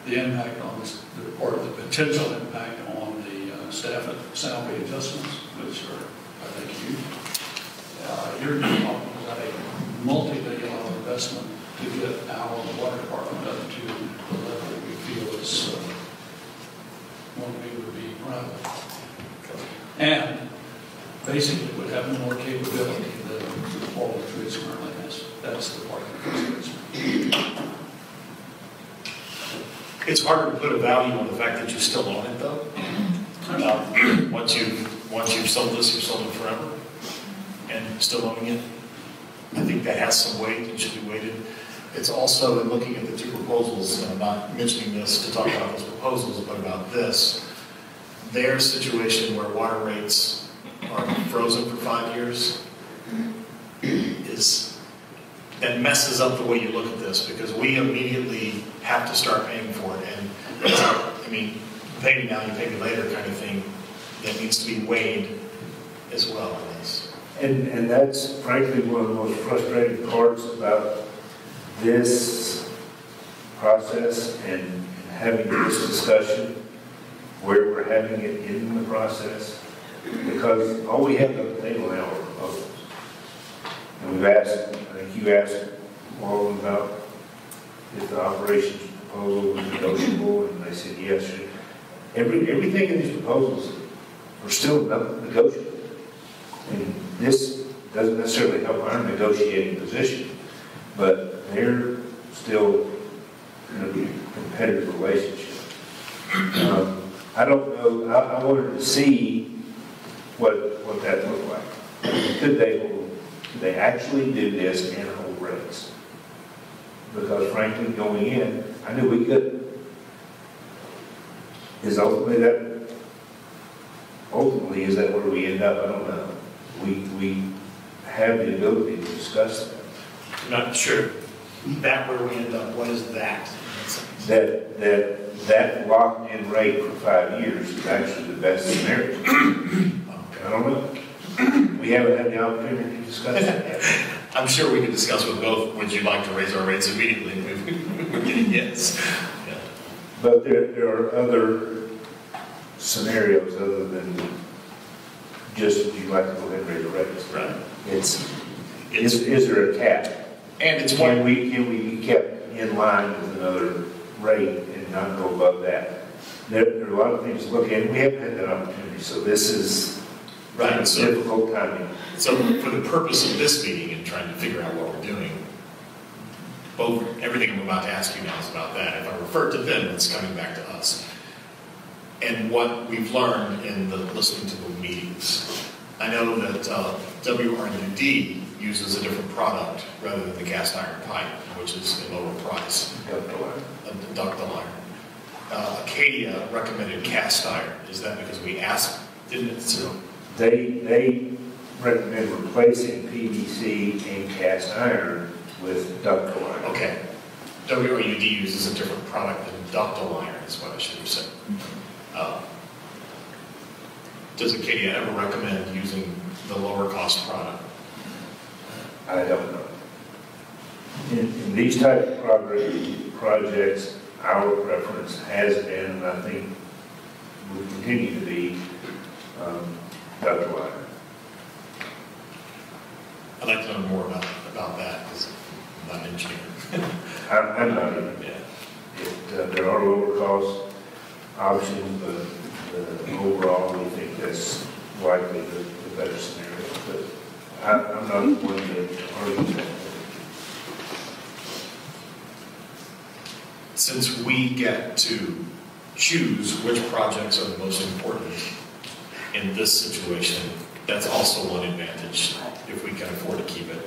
the impact on this, or the potential impact on the staff salary adjustments, which are, I think, huge. You're talking about a multi-million-dollar investment to get our water department up to the level we feel is one we would be proud of. And basically would have more capability than all the trees currently has. That's the part that frustrates me. It's harder to put a value on the fact that you still own it, though. Once you've sold this, you've sold it forever, and still owning it. I think that has some weight and should be weighted. It's also, in looking at the two proposals, and I'm not mentioning this to talk about those proposals, but about this, their situation where water rates are frozen for 5 years that messes up the way you look at this, because we immediately have to start paying for it. And I mean, pay me now, you pay me later kind of thing that needs to be weighed as well in this. And that's frankly one of the most frustrating parts about this process and having this discussion, where we're having it in the process, because all we have on the table now are proposals. And we've asked, I think you asked Walden about if the operations proposal was negotiable, and they said yes. Everything in these proposals are still negotiable. And this doesn't necessarily help our negotiating position, but they're still going to be a competitive relationship. I don't know, I wanted to see what that looked like. Could they actually do this and hold rates? Because frankly, going in, I knew we could. Is that where we end up? I don't know. We have the ability to discuss that. I'm not sure that where we end up. What is that? That locked-in rate for 5 years is actually the best scenario. I don't know. We haven't had the opportunity to discuss it. I'm sure we could discuss with both. Would you like to raise our rates immediately? We're getting yes. Yeah. But there are other scenarios other than just, would you like to go ahead and raise the rates? Right. Is there a cap? And it's Can we be kept in line with another rate and not go above that? There are a lot of things to look at. We haven't had that opportunity, so this is right. difficult timing. So for the purpose of this meeting and trying to figure out what we're doing, everything I'm about to ask you now is about that. If I refer to them, it's coming back to us. And what we've learned in listening to the meetings. I know that WRUD uses a different product rather than the cast iron pipe, which is a lower price. Ductile iron. Arcadia recommended cast iron. Is that because we asked? Didn't it? So They recommend replacing PVC and cast iron with ductile iron. okay. WRUD uses a different product than ductile iron, is what I should have said. Does Arcadia ever recommend using the lower cost product? I don't know. In these type of projects, our preference has been, and I think will continue to be, ductile iron. I'd like to know more about that, because I'm not an engineer. I'm not either. Yeah. There are lower cost options, but overall, we think that's likely the better scenario. But I'm not one to argue that. Since we get to choose which projects are the most important in this situation, that's also one advantage if we can afford to keep it,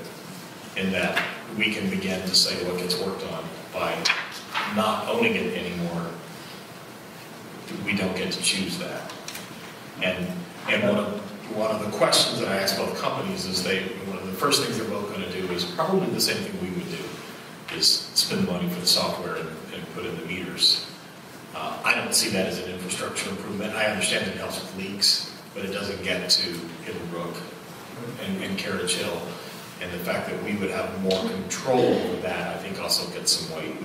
in that we can begin to say what gets worked on. By not owning it anymore, we don't get to choose that. And one of the questions that I asked both companies is one of the first things they're both going to do is probably the same thing we would do, is spend money for the software and put in the meters. I don't see that as an infrastructure improvement. I understand it helps with leaks, but it doesn't get to Hidden Brook and Carriage Hill. And the fact that we would have more control over that, I think also gets some weight.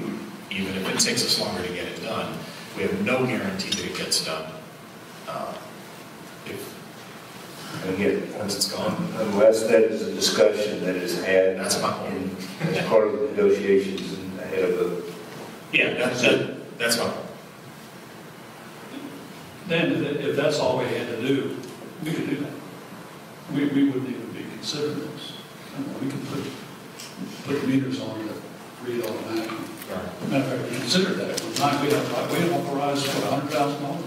Even if it takes us longer to get it done, we have no guarantee that it gets done. Again, Once it's gone. unless that is a discussion that is had That's my point. as part of the negotiations and ahead of the. Yeah, that's my point. Then, if that's all we had to do, we could do that. We wouldn't even be considering this. We could put meters on that read automatically. Matter of fact, we considered that. At one time, we had authorized for $100,000.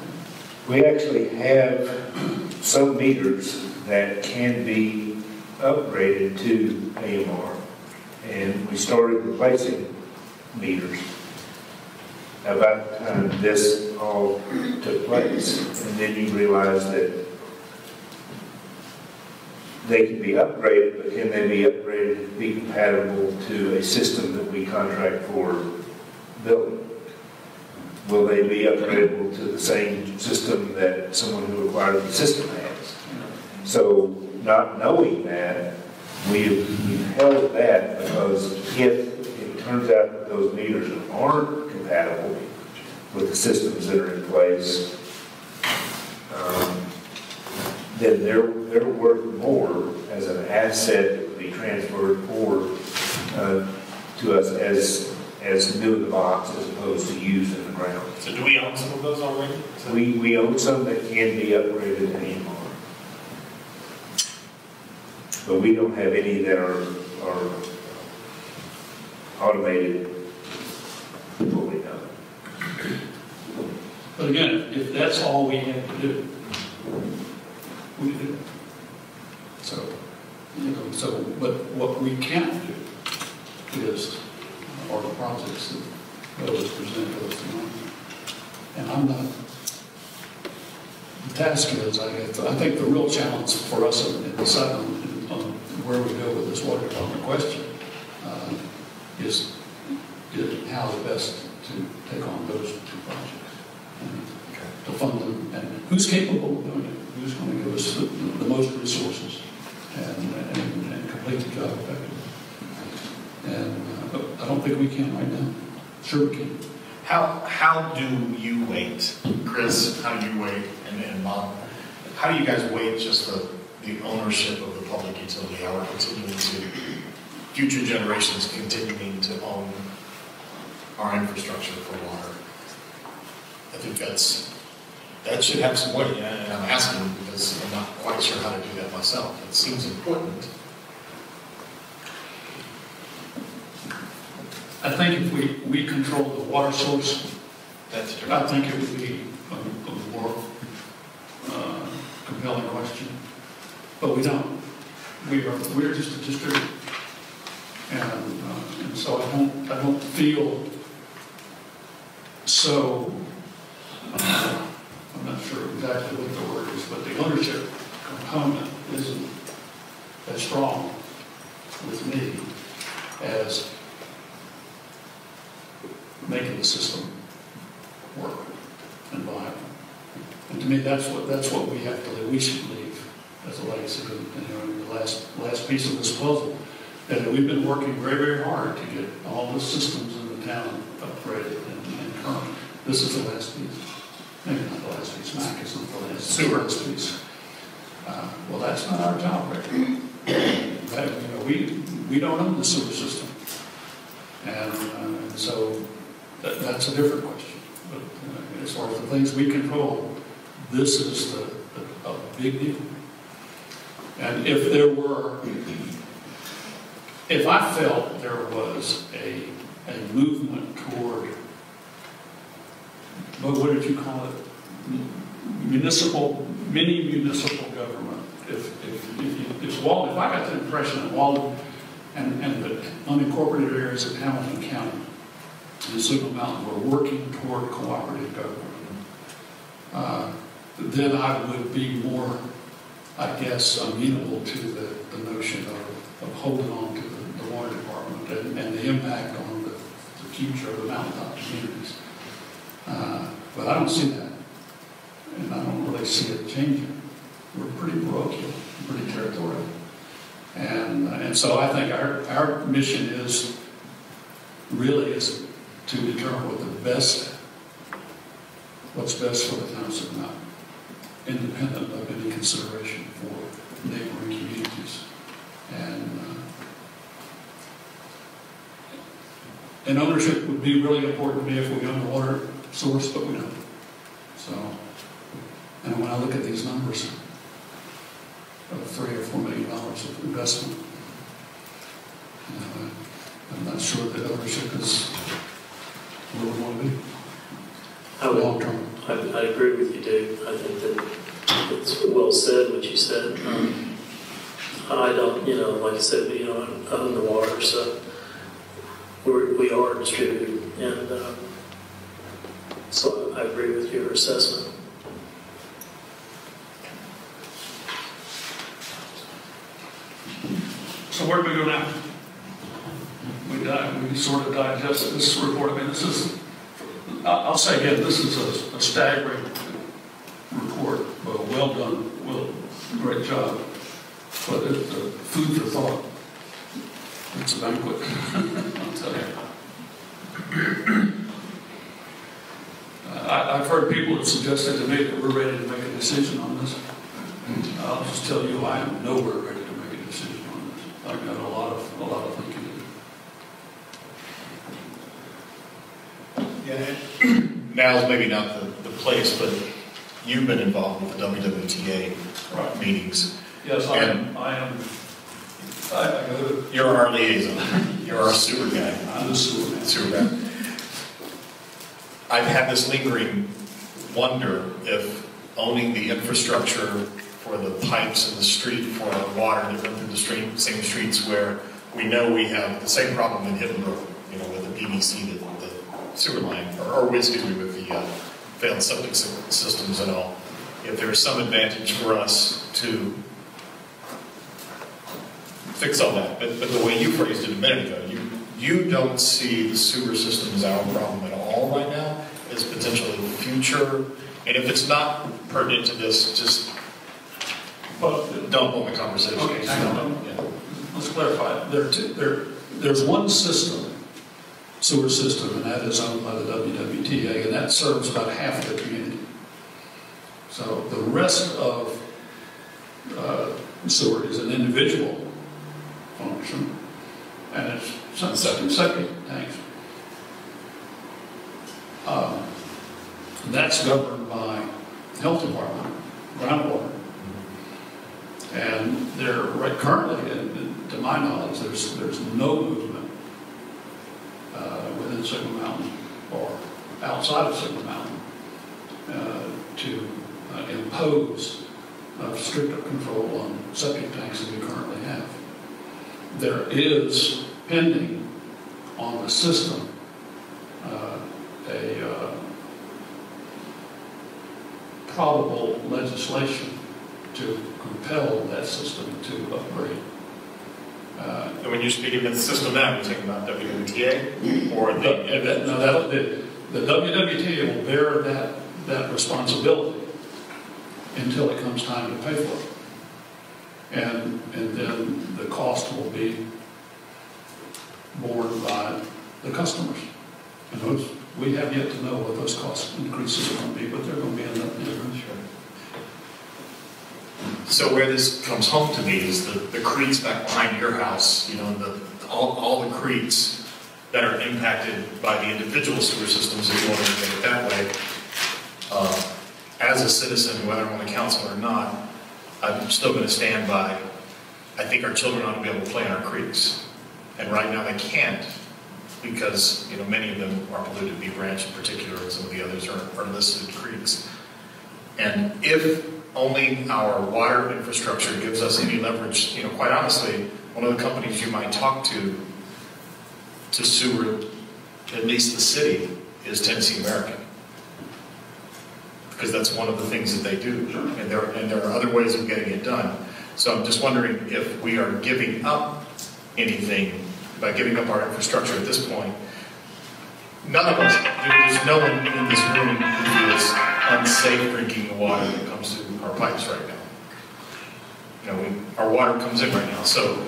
We actually have some meters that can be upgraded to AMR, and we started replacing meters about the time this all took place, and then you realize that they can be upgraded, but can they be upgraded to be compatible to a system that we contract for building? Will they be upgradable to the same system that someone who acquired the system has? So, not knowing that, we've held that because if it turns out that those meters aren't compatible with the systems that are in place, then they're worth more as an asset that would be transferred forward to us as new in the box as opposed to used in the ground. So do we own some of those already? We own some that can be upgraded to AMR. But we don't have any that are automated fully done. But again, if that's all we had to do, we could do it. So, but what we can't do is, are the projects that was presented to us tonight. And I'm not, the task is, I think the real challenge for us in deciding on where we go with this water department question is how best to take on those two projects. To fund them, and who's capable of doing it? Who's going to give us the most resources and complete the job effectively? And but I don't think we can right now. Sure we can. How do you wait, Chris? How do you wait, and Bob? How do you guys wait just the ownership of the public utility? How we're continuing to future generations continuing to own our infrastructure for water? I think that should have some weight, and I'm asking because I'm not quite sure how to do that myself. It seems important. I think if we control the water source, That's true. I think it would be a more compelling question. But we don't. We're just a distributor, and so I don't feel so. I'm not sure exactly what the word is, but the ownership component isn't as strong with me as making the system work and viable. And to me, that's what we have to leave. We should leave as a legacy. The last piece of this puzzle, that we've been working very, very hard to get all the systems in the town upgraded and current. This is the last piece. Maybe not the last piece. MAC isn't the last Sewer piece. Well, that's not our job, right? We don't own the sewer system, and so that's a different question. But as far as the things we control, this is a big deal. And if I felt there was a movement toward, what did you call it? Mini municipal government. If I got the impression that Walden and the unincorporated areas of Hamilton County and Signal Mountain were working toward cooperative government, then I would be more, I guess, amenable to the notion of holding on to the water department and the impact on the future of the mountaintop communities. But I don't see that, and I don't really see it changing. We're pretty parochial, pretty territorial, and And so I think our mission is to determine what's best for the township, not independent of any consideration for neighboring communities. And ownership would be really important to me if we own a water source, but we don't. So, and when I look at these numbers of $3 or $4 million of investment, I'm not sure that ownership is where we want to be. Long term. I agree with you, Dave. I think that it's well said, what you said. I don't, like I said, we own the water, so we are distributed, and so I agree with your assessment. So where do we go now? We sort of digested this report. I mean, I'll say again, this is a staggering report. Well done, great job. But it's food for thought. It's a banquet, I'll tell you. I've heard people have suggested to me that we're ready to make a decision on this. I'll just tell you, I am nowhere ready to make a decision on this. I've got a lot of thinking to do. Yeah, now's maybe not the place, but you've been involved with the WWTA meetings. Yes, I am. You're our liaison. You're our sewer guy. I'm the sewer man. Sewer guy. I've had this lingering wonder if owning the infrastructure for the pipes in the street for our water that run through the same streets where we know we have the same problem in Hidden Brook, with the PVC, the sewer line, or excuse me, with the failed septic systems and all. If there's some advantage for us to fix all that, but the way you phrased it a minute ago, you don't see the sewer system as our problem at all right now. It's potentially future, and if it's not pertinent to this, just dump on the conversation. Okay, let's clarify. There's one system, sewer system, and that is owned by the WWTA, and that serves about half the community. So the rest of sewer is an individual function, and it's septic tanks. That's governed by the health department, groundwater, and currently, to my knowledge, there's no movement within Signal Mountain or outside of Signal Mountain to impose stricter control on septic tanks than we currently have. There is pending on the system a probable legislation to compel that system to upgrade. And when you're speaking of the system now, you're talking about WWTA or the WWTA will bear that responsibility until it comes time to pay for it. And then the cost will be borne by the customers. And we have yet to know what those cost increases are going to be, but they're going to be enough. So where this comes home to me is the creeks back behind your house, all the creeks that are impacted by the individual sewer systems, if you want to look at it that way. As a citizen, whether I'm on the council or not, I'm still going to stand by, I think our children ought to be able to play in our creeks. And right now they can't because, many of them are polluted, Bee Branch in particular, and some of the others are listed creeks. And if only our water infrastructure gives us any leverage, quite honestly, one of the companies you might talk to sewer at least the city is Tennessee American. Because that's one of the things that they do, and there are other ways of getting it done. So I'm just wondering if we are giving up anything by giving up our infrastructure at this point. None of us, there's no one in this room who feels unsafe drinking the water that comes through our pipes right now. Our water comes in right now. So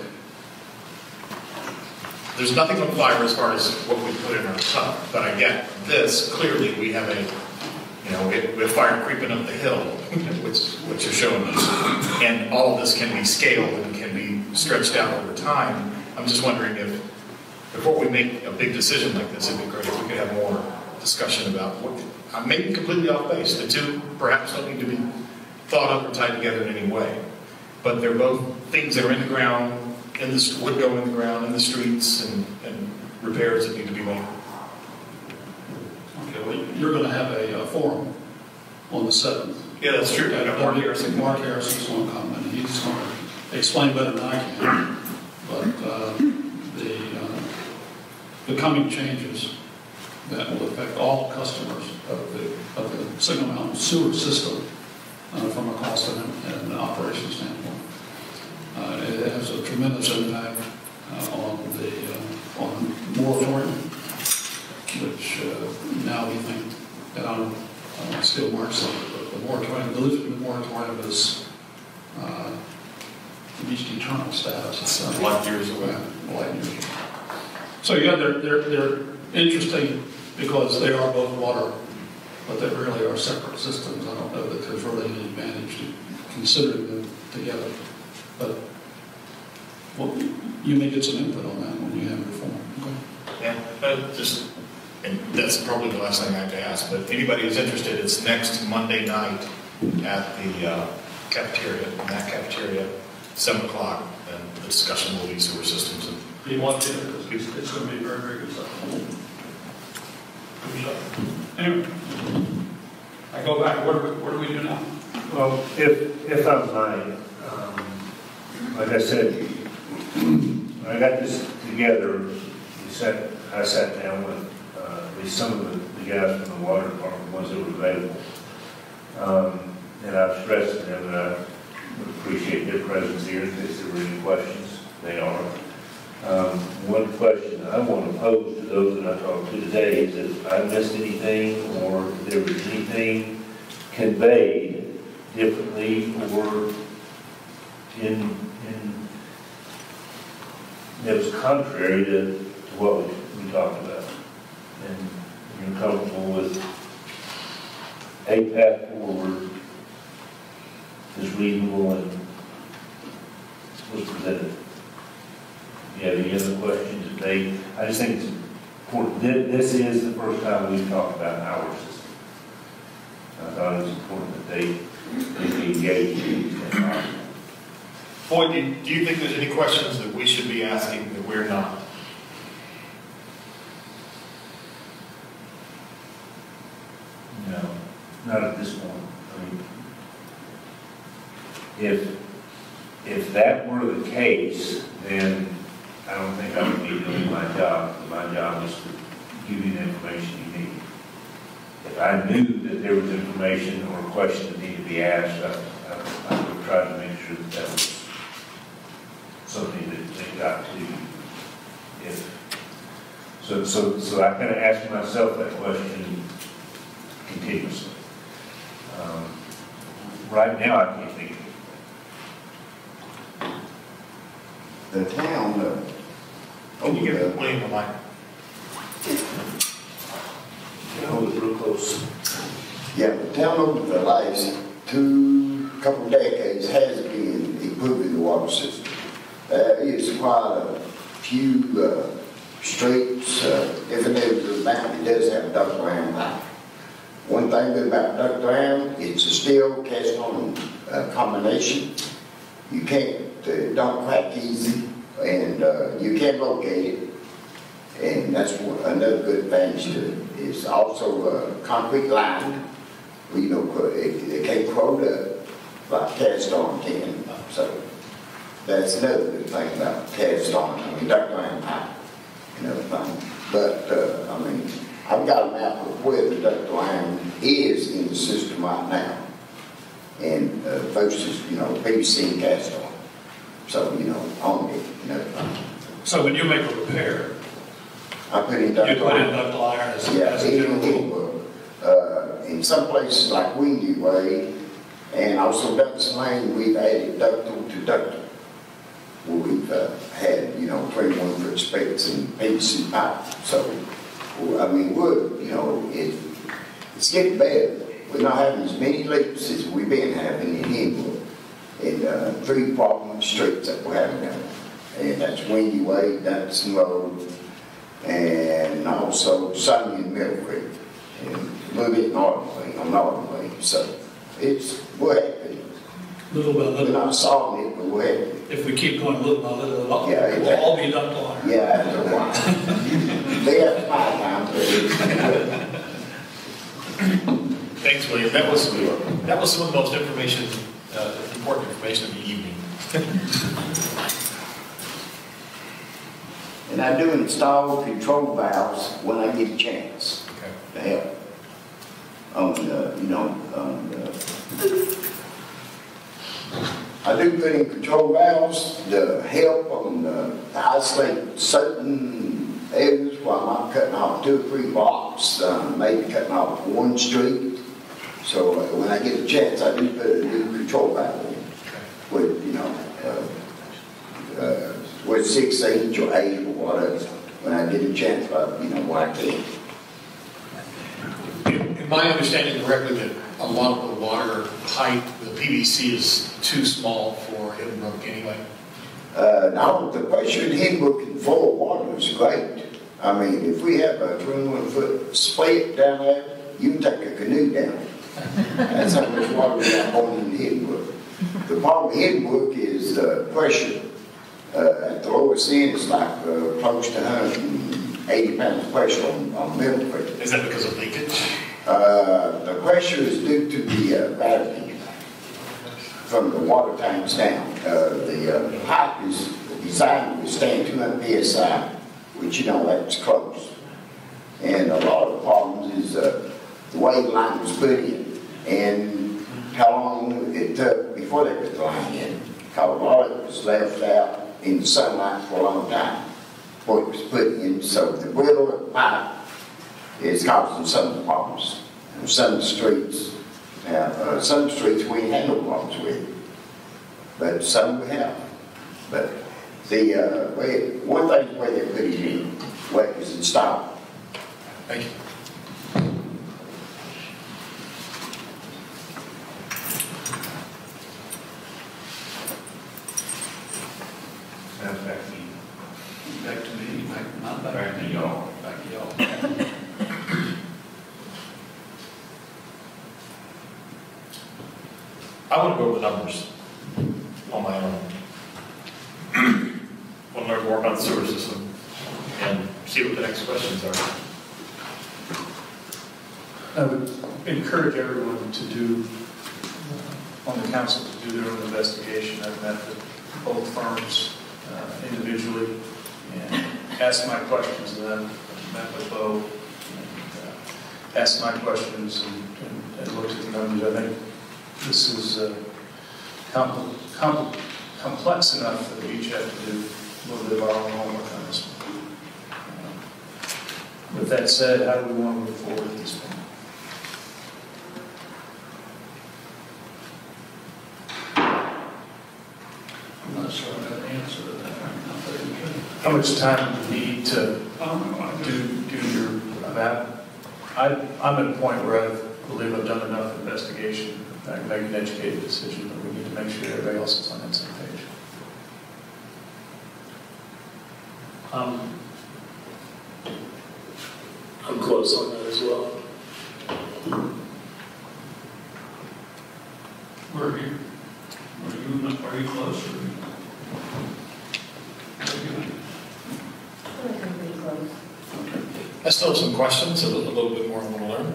there's nothing on fire as far as what we put in our cup, but I get this, clearly we have a, you know, we have fire creeping up the hill, which you're showing us. And all of this can be scaled and can be stretched out over time. I'm just wondering if, before we make a big decision like this, it'd be great if we could have more discussion about what, I may be completely off base. The two perhaps don't need to be thought of or tied together in any way. But they're both things that are in the ground, would go in the ground, in the streets, and repairs that need to be made. Okay, well, you're going to have a forum on the 7th. Yeah, that's true. Mark Harrison's going to come, and he's going to explain better than I can. But the coming changes that will affect all customers of the Signal Mountain sewer system from a cost and operations standpoint. It has a tremendous impact on the moratorium, which now we think, and I don't want to steal Mark's thunder, but the moratorium, the lifting of the moratorium is reached eternal status. It's light years away. Light years. So yeah, they're interesting because they are both water, but they really are separate systems. I don't know that there's really any advantage to considering them together. But well, you may get some input on that when you have your form. Okay. Yeah, and that's probably the last thing I have to ask, but anybody who's interested, it's next Monday night at the cafeteria, in that cafeteria, 7 o'clock, and the discussion will be sewer systems. And you want to, it's going to be very, very good stuff. Anyway, I go back. What do we do now? Well, if I might, like I said, when I got this together, I sat down with at least some of the guys from the water department, ones that were available, and I've stressed to them that I would appreciate their presence here in case there were any questions. They are. One question I want to pose to those that I talked to today is if I missed anything or if there was anything conveyed differently or in that was contrary to what we talked about. And you're comfortable with a path forward is reasonable and was presented. If you have any other questions, I just think it's important. This is the first time we've talked about our system. I thought it was important that they be engaged in these. Boyd, do you think there's any questions that we should be asking that we're not? No, not at this point. I mean, if that were the case, then I don't think I would be doing my job. My job is to give you the information you need. If I knew that there was information or a question that needed to be asked, I would try to make sure that that was something that they got to. So I kind of ask myself that question continuously. Right now, I can't think of it. The town, Can you get William the mic? Hold it real close. yeah, the town over the last couple decades has been improving the water system. It's quite a few streets, if it is about, it does have a duct line pipe. One thing good about duct line, it's a steel cast on combination. You can't, don't crack easy, and you can't locate it. And that's another good advantage to it. It's also concrete lined. You know, it can't corrode up like cast on can. So that's another good thing about cast on. I mean, duct line pipe and everything. But I mean, I've got a map of where the duct line is in the system right now, and versus PVC and cast on. So on it and everything. So when you make a repair, I put in duct you put in line. duct line as Yeah, a general rule. in some places like Windy Way and also Douglas Lane, we've added ductile to ductile. where we've had, 21-foot splits and PVC pipe. So, I mean, it's getting better. We're not having as many leaks as we've been having in Henwood. And 3 problem streets that we're having now. And that's Windy Way, Dutton Road, and also Sunny and Middle Creek. And a little bit Northern Way. So we're happy. Little by We're little. not solving it, but we're happy. If we keep going little by little, Yeah, we'll all be dumped on. Yeah, after a while. They have 5 times, but Thanks, William. That was some of the most important information of the evening. and I do install control valves when I get a chance to help. I do put in control valves to help on isolate certain areas while I'm cutting off 2 or 3 blocks, maybe cutting off 1 street. So when I get a chance, I do put a new control valve in with, with 6-inch or 8 or whatever. When I get a chance, when I can. Am I understanding correctly that a lot of the water height, the PVC is too small for Hidden Brook anyway? No, the pressure in Henwood and full of water is great. I mean, if we have a 21-foot split down there, you can take a canoe down. That's how much water we have on in Henwood. The problem with Henwood is the pressure. At the lowest end, it's like close to 180 pounds of pressure on Middle Creek. Is that because of leakage? The pressure is due to the battery from the water tanks down. The pipe is designed to withstand 200 psi, which that's close. And a lot of the problems is the way the line was put in and how long it took before they put the line in. Because a lot of it was left out in the sunlight for a long time before it was put in. So the brittle of the pipe is causing some of the problems. And some streets we ain't had no problems with, but some we have. But one thing is where they put it in, where it was installed. Thank you. Back to me, not back to y'all. Back to y'all. I want to go over the numbers on my own. Want to learn more about the sewer system and see what the next questions are. I would encourage everyone to do, on the council, to do their own investigation. I've met with both firms individually and asked my questions to them. Met with Bo and asked my questions and looked at the numbers. I think this is complex enough that we each have to do a little bit of our own homework on this one. With that said, how do we want to move forward at this point? I'm not sure I got an answer to that. How much time do you need to do your about? I'm at a point where I believe I've done enough investigation. I can make an educated decision, but we need to make sure everybody else is on that same page. I'm close on that as well. Where are you? Are you close? Or I still have some questions, a little bit more I want to learn.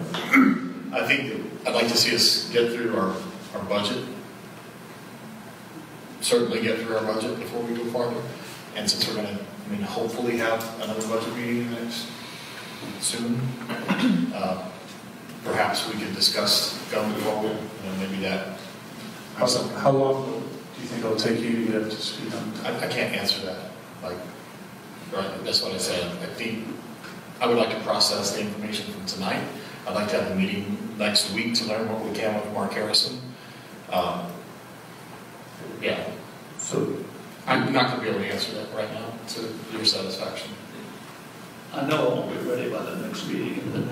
I think that I'd like to see us get through our budget. Certainly get through our budget before we go farther. And since we're going to, hopefully have another budget meeting next soon, perhaps we could discuss going forward, maybe that. How long do you think it'll take you to get up to speed on? I can't answer that. Right, that's what I said. I think I would like to process the information from tonight. I'd like to have a meeting next week to learn what we can with Mark Harrison. Yeah. So I'm not going to be able to answer that right now to your satisfaction. I know I won't be ready by the next meeting, and then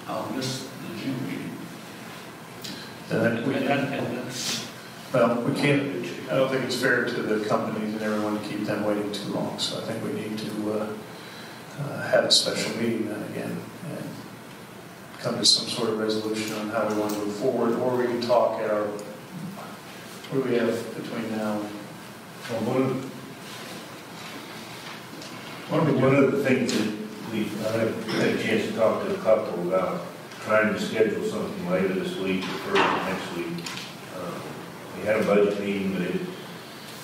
I'll miss the June meeting. And that's, Well, we can't, I don't think it's fair to the companies and everyone to keep them waiting too long, so I think we need to have a special meeting then again and come to some sort of resolution on how we want to move forward, or we can talk at our, what do we have between now and Well, one of the things that I had a chance to talk to a couple about trying to schedule something later this week or first next week. We had a budget meeting, but it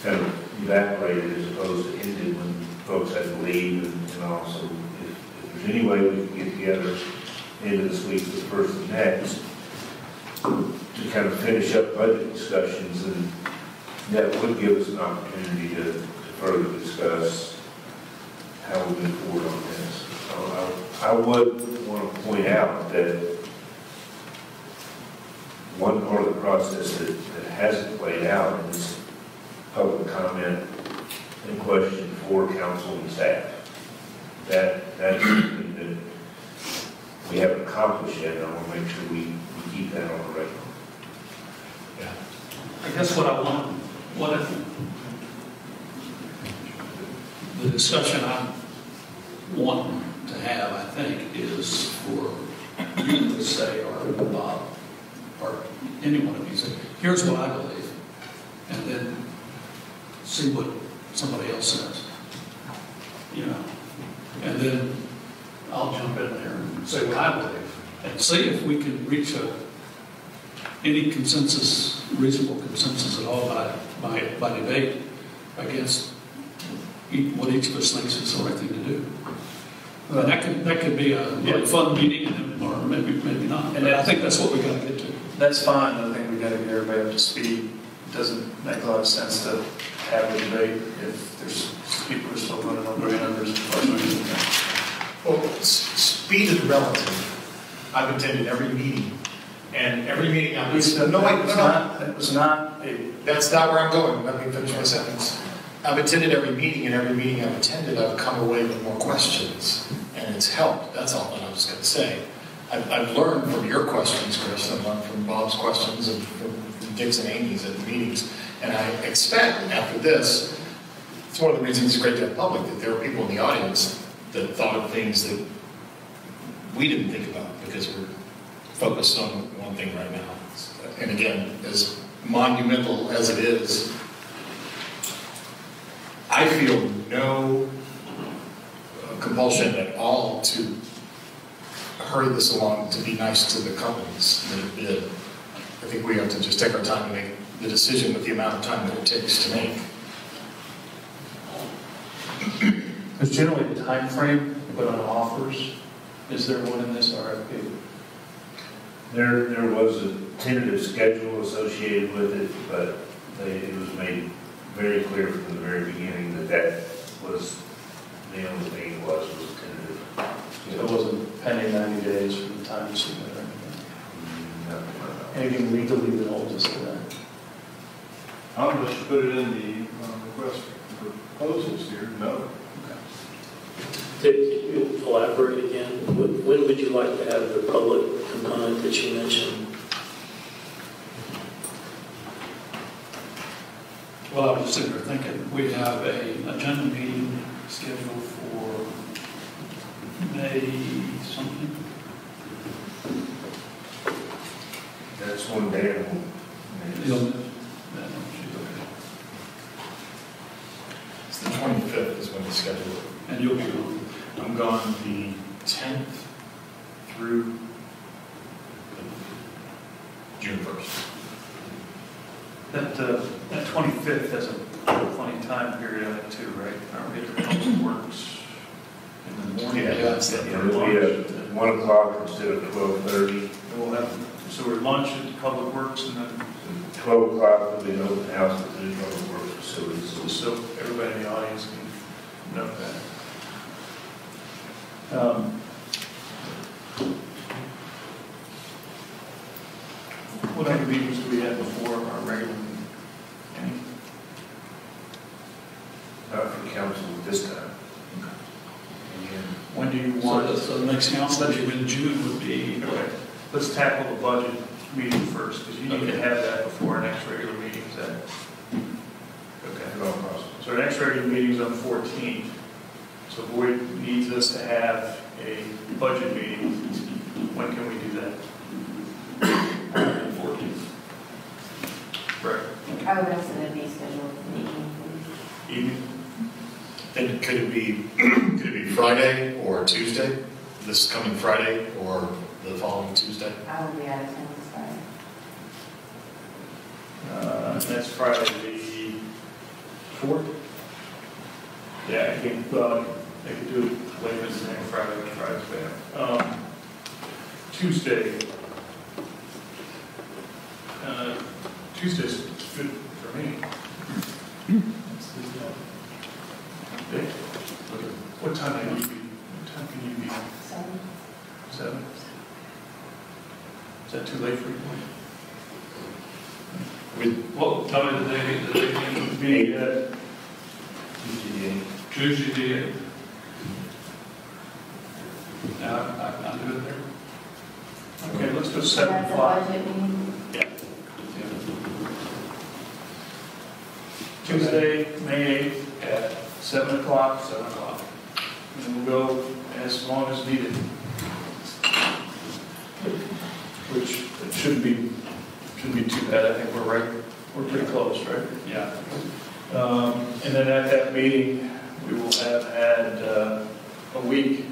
kind of evaporated as opposed to ended when folks had to leave and also if there's any way we can get together end of this week or the first of next to kind of finish up budget discussions, and that would give us an opportunity to further discuss how we move forward on this. I would want to point out that one part of the process that hasn't played out is public comment and question for council and staff. That's something that we haven't accomplished yet, and I want to make sure we keep that on the radar. Yeah. I guess the discussion I'm wanting to have, I think, is for you to say, or Bob, or any one of you say, here's what I believe, and then see what somebody else says, you know, and then I'll jump in there and say what I believe, and see if we can reach any consensus, reasonable consensus at all by debate against what each of us thinks is the right thing to do. And that could be a really fun meeting, or maybe not. And I think that's what we got to get to. That's fine. I think we got to get everybody up to speed. It doesn't make a lot of sense to have a debate if there's people who are still running on brain numbers. Well, speed is relative. I've attended every meeting, and every meeting I've That's not where I'm going. Let me finish my sentence. I've attended every meeting, and every meeting I've attended, I've come away with more questions, and it's helped. That's all that I was going to say. I've learned from your questions, Chris. I've learned from Bob's questions and from Dick's and Amy's at the meetings. And I expect after this, it's one of the reasons it's great to have public, that there are people in the audience that thought of things that we didn't think about because we're focused on one thing right now. And again, as monumental as it is, I feel no compulsion at all to hurry this along to be nice to the companies that have bid. I think we have to just take our time to make the decision with the amount of time that it takes to make. There's generally a time frame put on offers. Is there one in this RFP? There was a tentative schedule associated with it, but it was made very clear from the very beginning that was the only thing it was tentative. So it wasn't pending 90 days from the time to submit or anything? Anything legally that holds us to that? I'll just put it in the request for proposals here. No. Dick, can you elaborate again? When would you like to have the public component that you mentioned? Well, I was sitting there thinking, we have an agenda meeting scheduled for May something. That's one day. It's the 25th is when it's scheduled. And you'll be on. I'm gone the 10th through June 1st. That 25th has a funny time period on it too, right? Aren't we at the Public Works in the morning? Yeah, that's the It'll be at 1 o'clock instead of 12:30. We'll have, so we're lunch at Public Works and then 12 o'clock will be an open house at the new Public Works facilities. so everybody in the audience can note that. What other meetings do we have before our regular meeting? Any? next council meeting in June would be, Okay, let's tackle the budget meeting first, because you need to have that before our next regular meeting, is that? Okay. So our next regular meeting is on the 14th. So Boyd needs us to have a budget meeting. When can we do that? 14th. Correct. I would ask that it be scheduled for the evening, please. Evening? And could it be Friday or Tuesday? This coming Friday or the following Tuesday? I will be out of town this Friday. That's Friday the 4th? Yeah, I can, I could do it late this thing Friday, but Friday's bad. Tuesday. Tuesday's good for me. Okay. What time can you be? What time can you be? 7? Is that too late for you? well, tell me the day Be Tuesday the 8th. Yeah, I'll do it there. okay, let's go That's 7 a o'clock. budget meeting. Yeah. Tuesday, May 8th at 7 o'clock. 7 o'clock. And we'll go as long as needed. Which it shouldn't be too bad. I think we're pretty close, right? Yeah. And then at that meeting, we will have had a week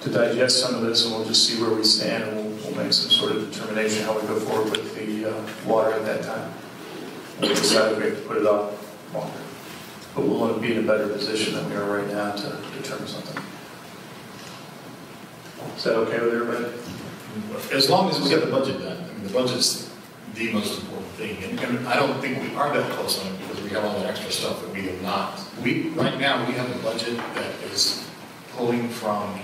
to digest some of this, and we'll just see where we stand, and we'll make some sort of determination how we go forward with the water at that time. We decided we have to put it off longer. But we'll want to be in a better position than we are right now to determine something. Is that okay with everybody? As long as we get the budget done. I mean, the budget's the most important thing. And I don't think we are that close on it because we have all that extra stuff that we have not. Right now, we have a budget that is pulling from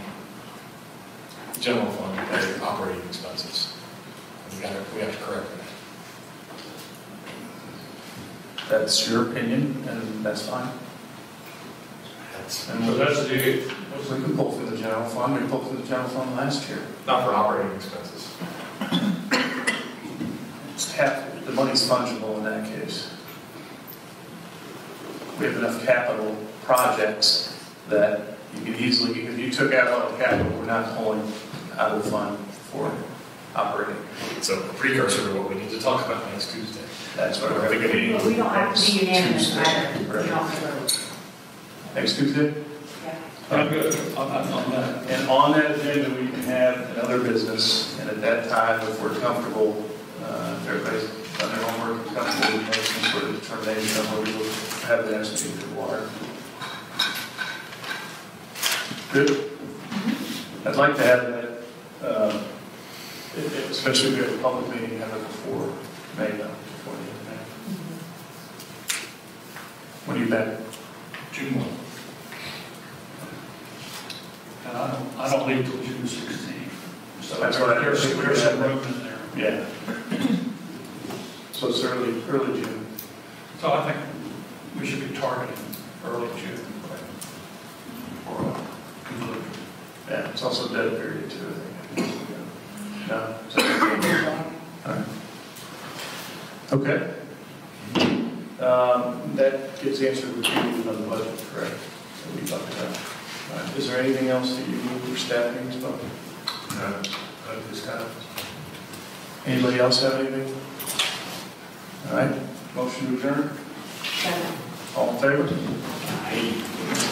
general fund to pay operating expenses. We have to correct that. That's your opinion, and that's fine. And So that's the 8th. we can pull from the general fund. We pulled from the general fund last year. Not for operating expenses. It's half, the money's fungible in that case. We have enough capital projects that you could easily, if you took out all the capital, we're not pulling out of the fund for operating. It's a precursor to what we need to talk about next Tuesday. That's what we're thinking. We don't have to be unanimous Tuesday. either. We Right. don't have to vote. Next Tuesday? Yeah. I'm good on that. And on that agenda, we can have another business, and at that time, if we're comfortable, if everybody's done their homework, and comfortable, we make some sort of determination on where we will have the next meeting for water. Good? I'd like to have that, especially if we have a public meeting, have it before May, though, before the end of May. When are you back? June 1. And I don't leave till June 16th. So That's what I heard. there's some room in there. Yeah. So it's early June. So I think we should be targeting early June for a conclusion. Yeah, it's also dead period too, I think. No? Is that okay? Okay. That gets answered with you on the budget, correct? That we talked about. All right. Is there anything else that you need for staff meetings about? No. This kind of. Anybody else have anything? All right. Motion to adjourn. Second. All in favor? Aye.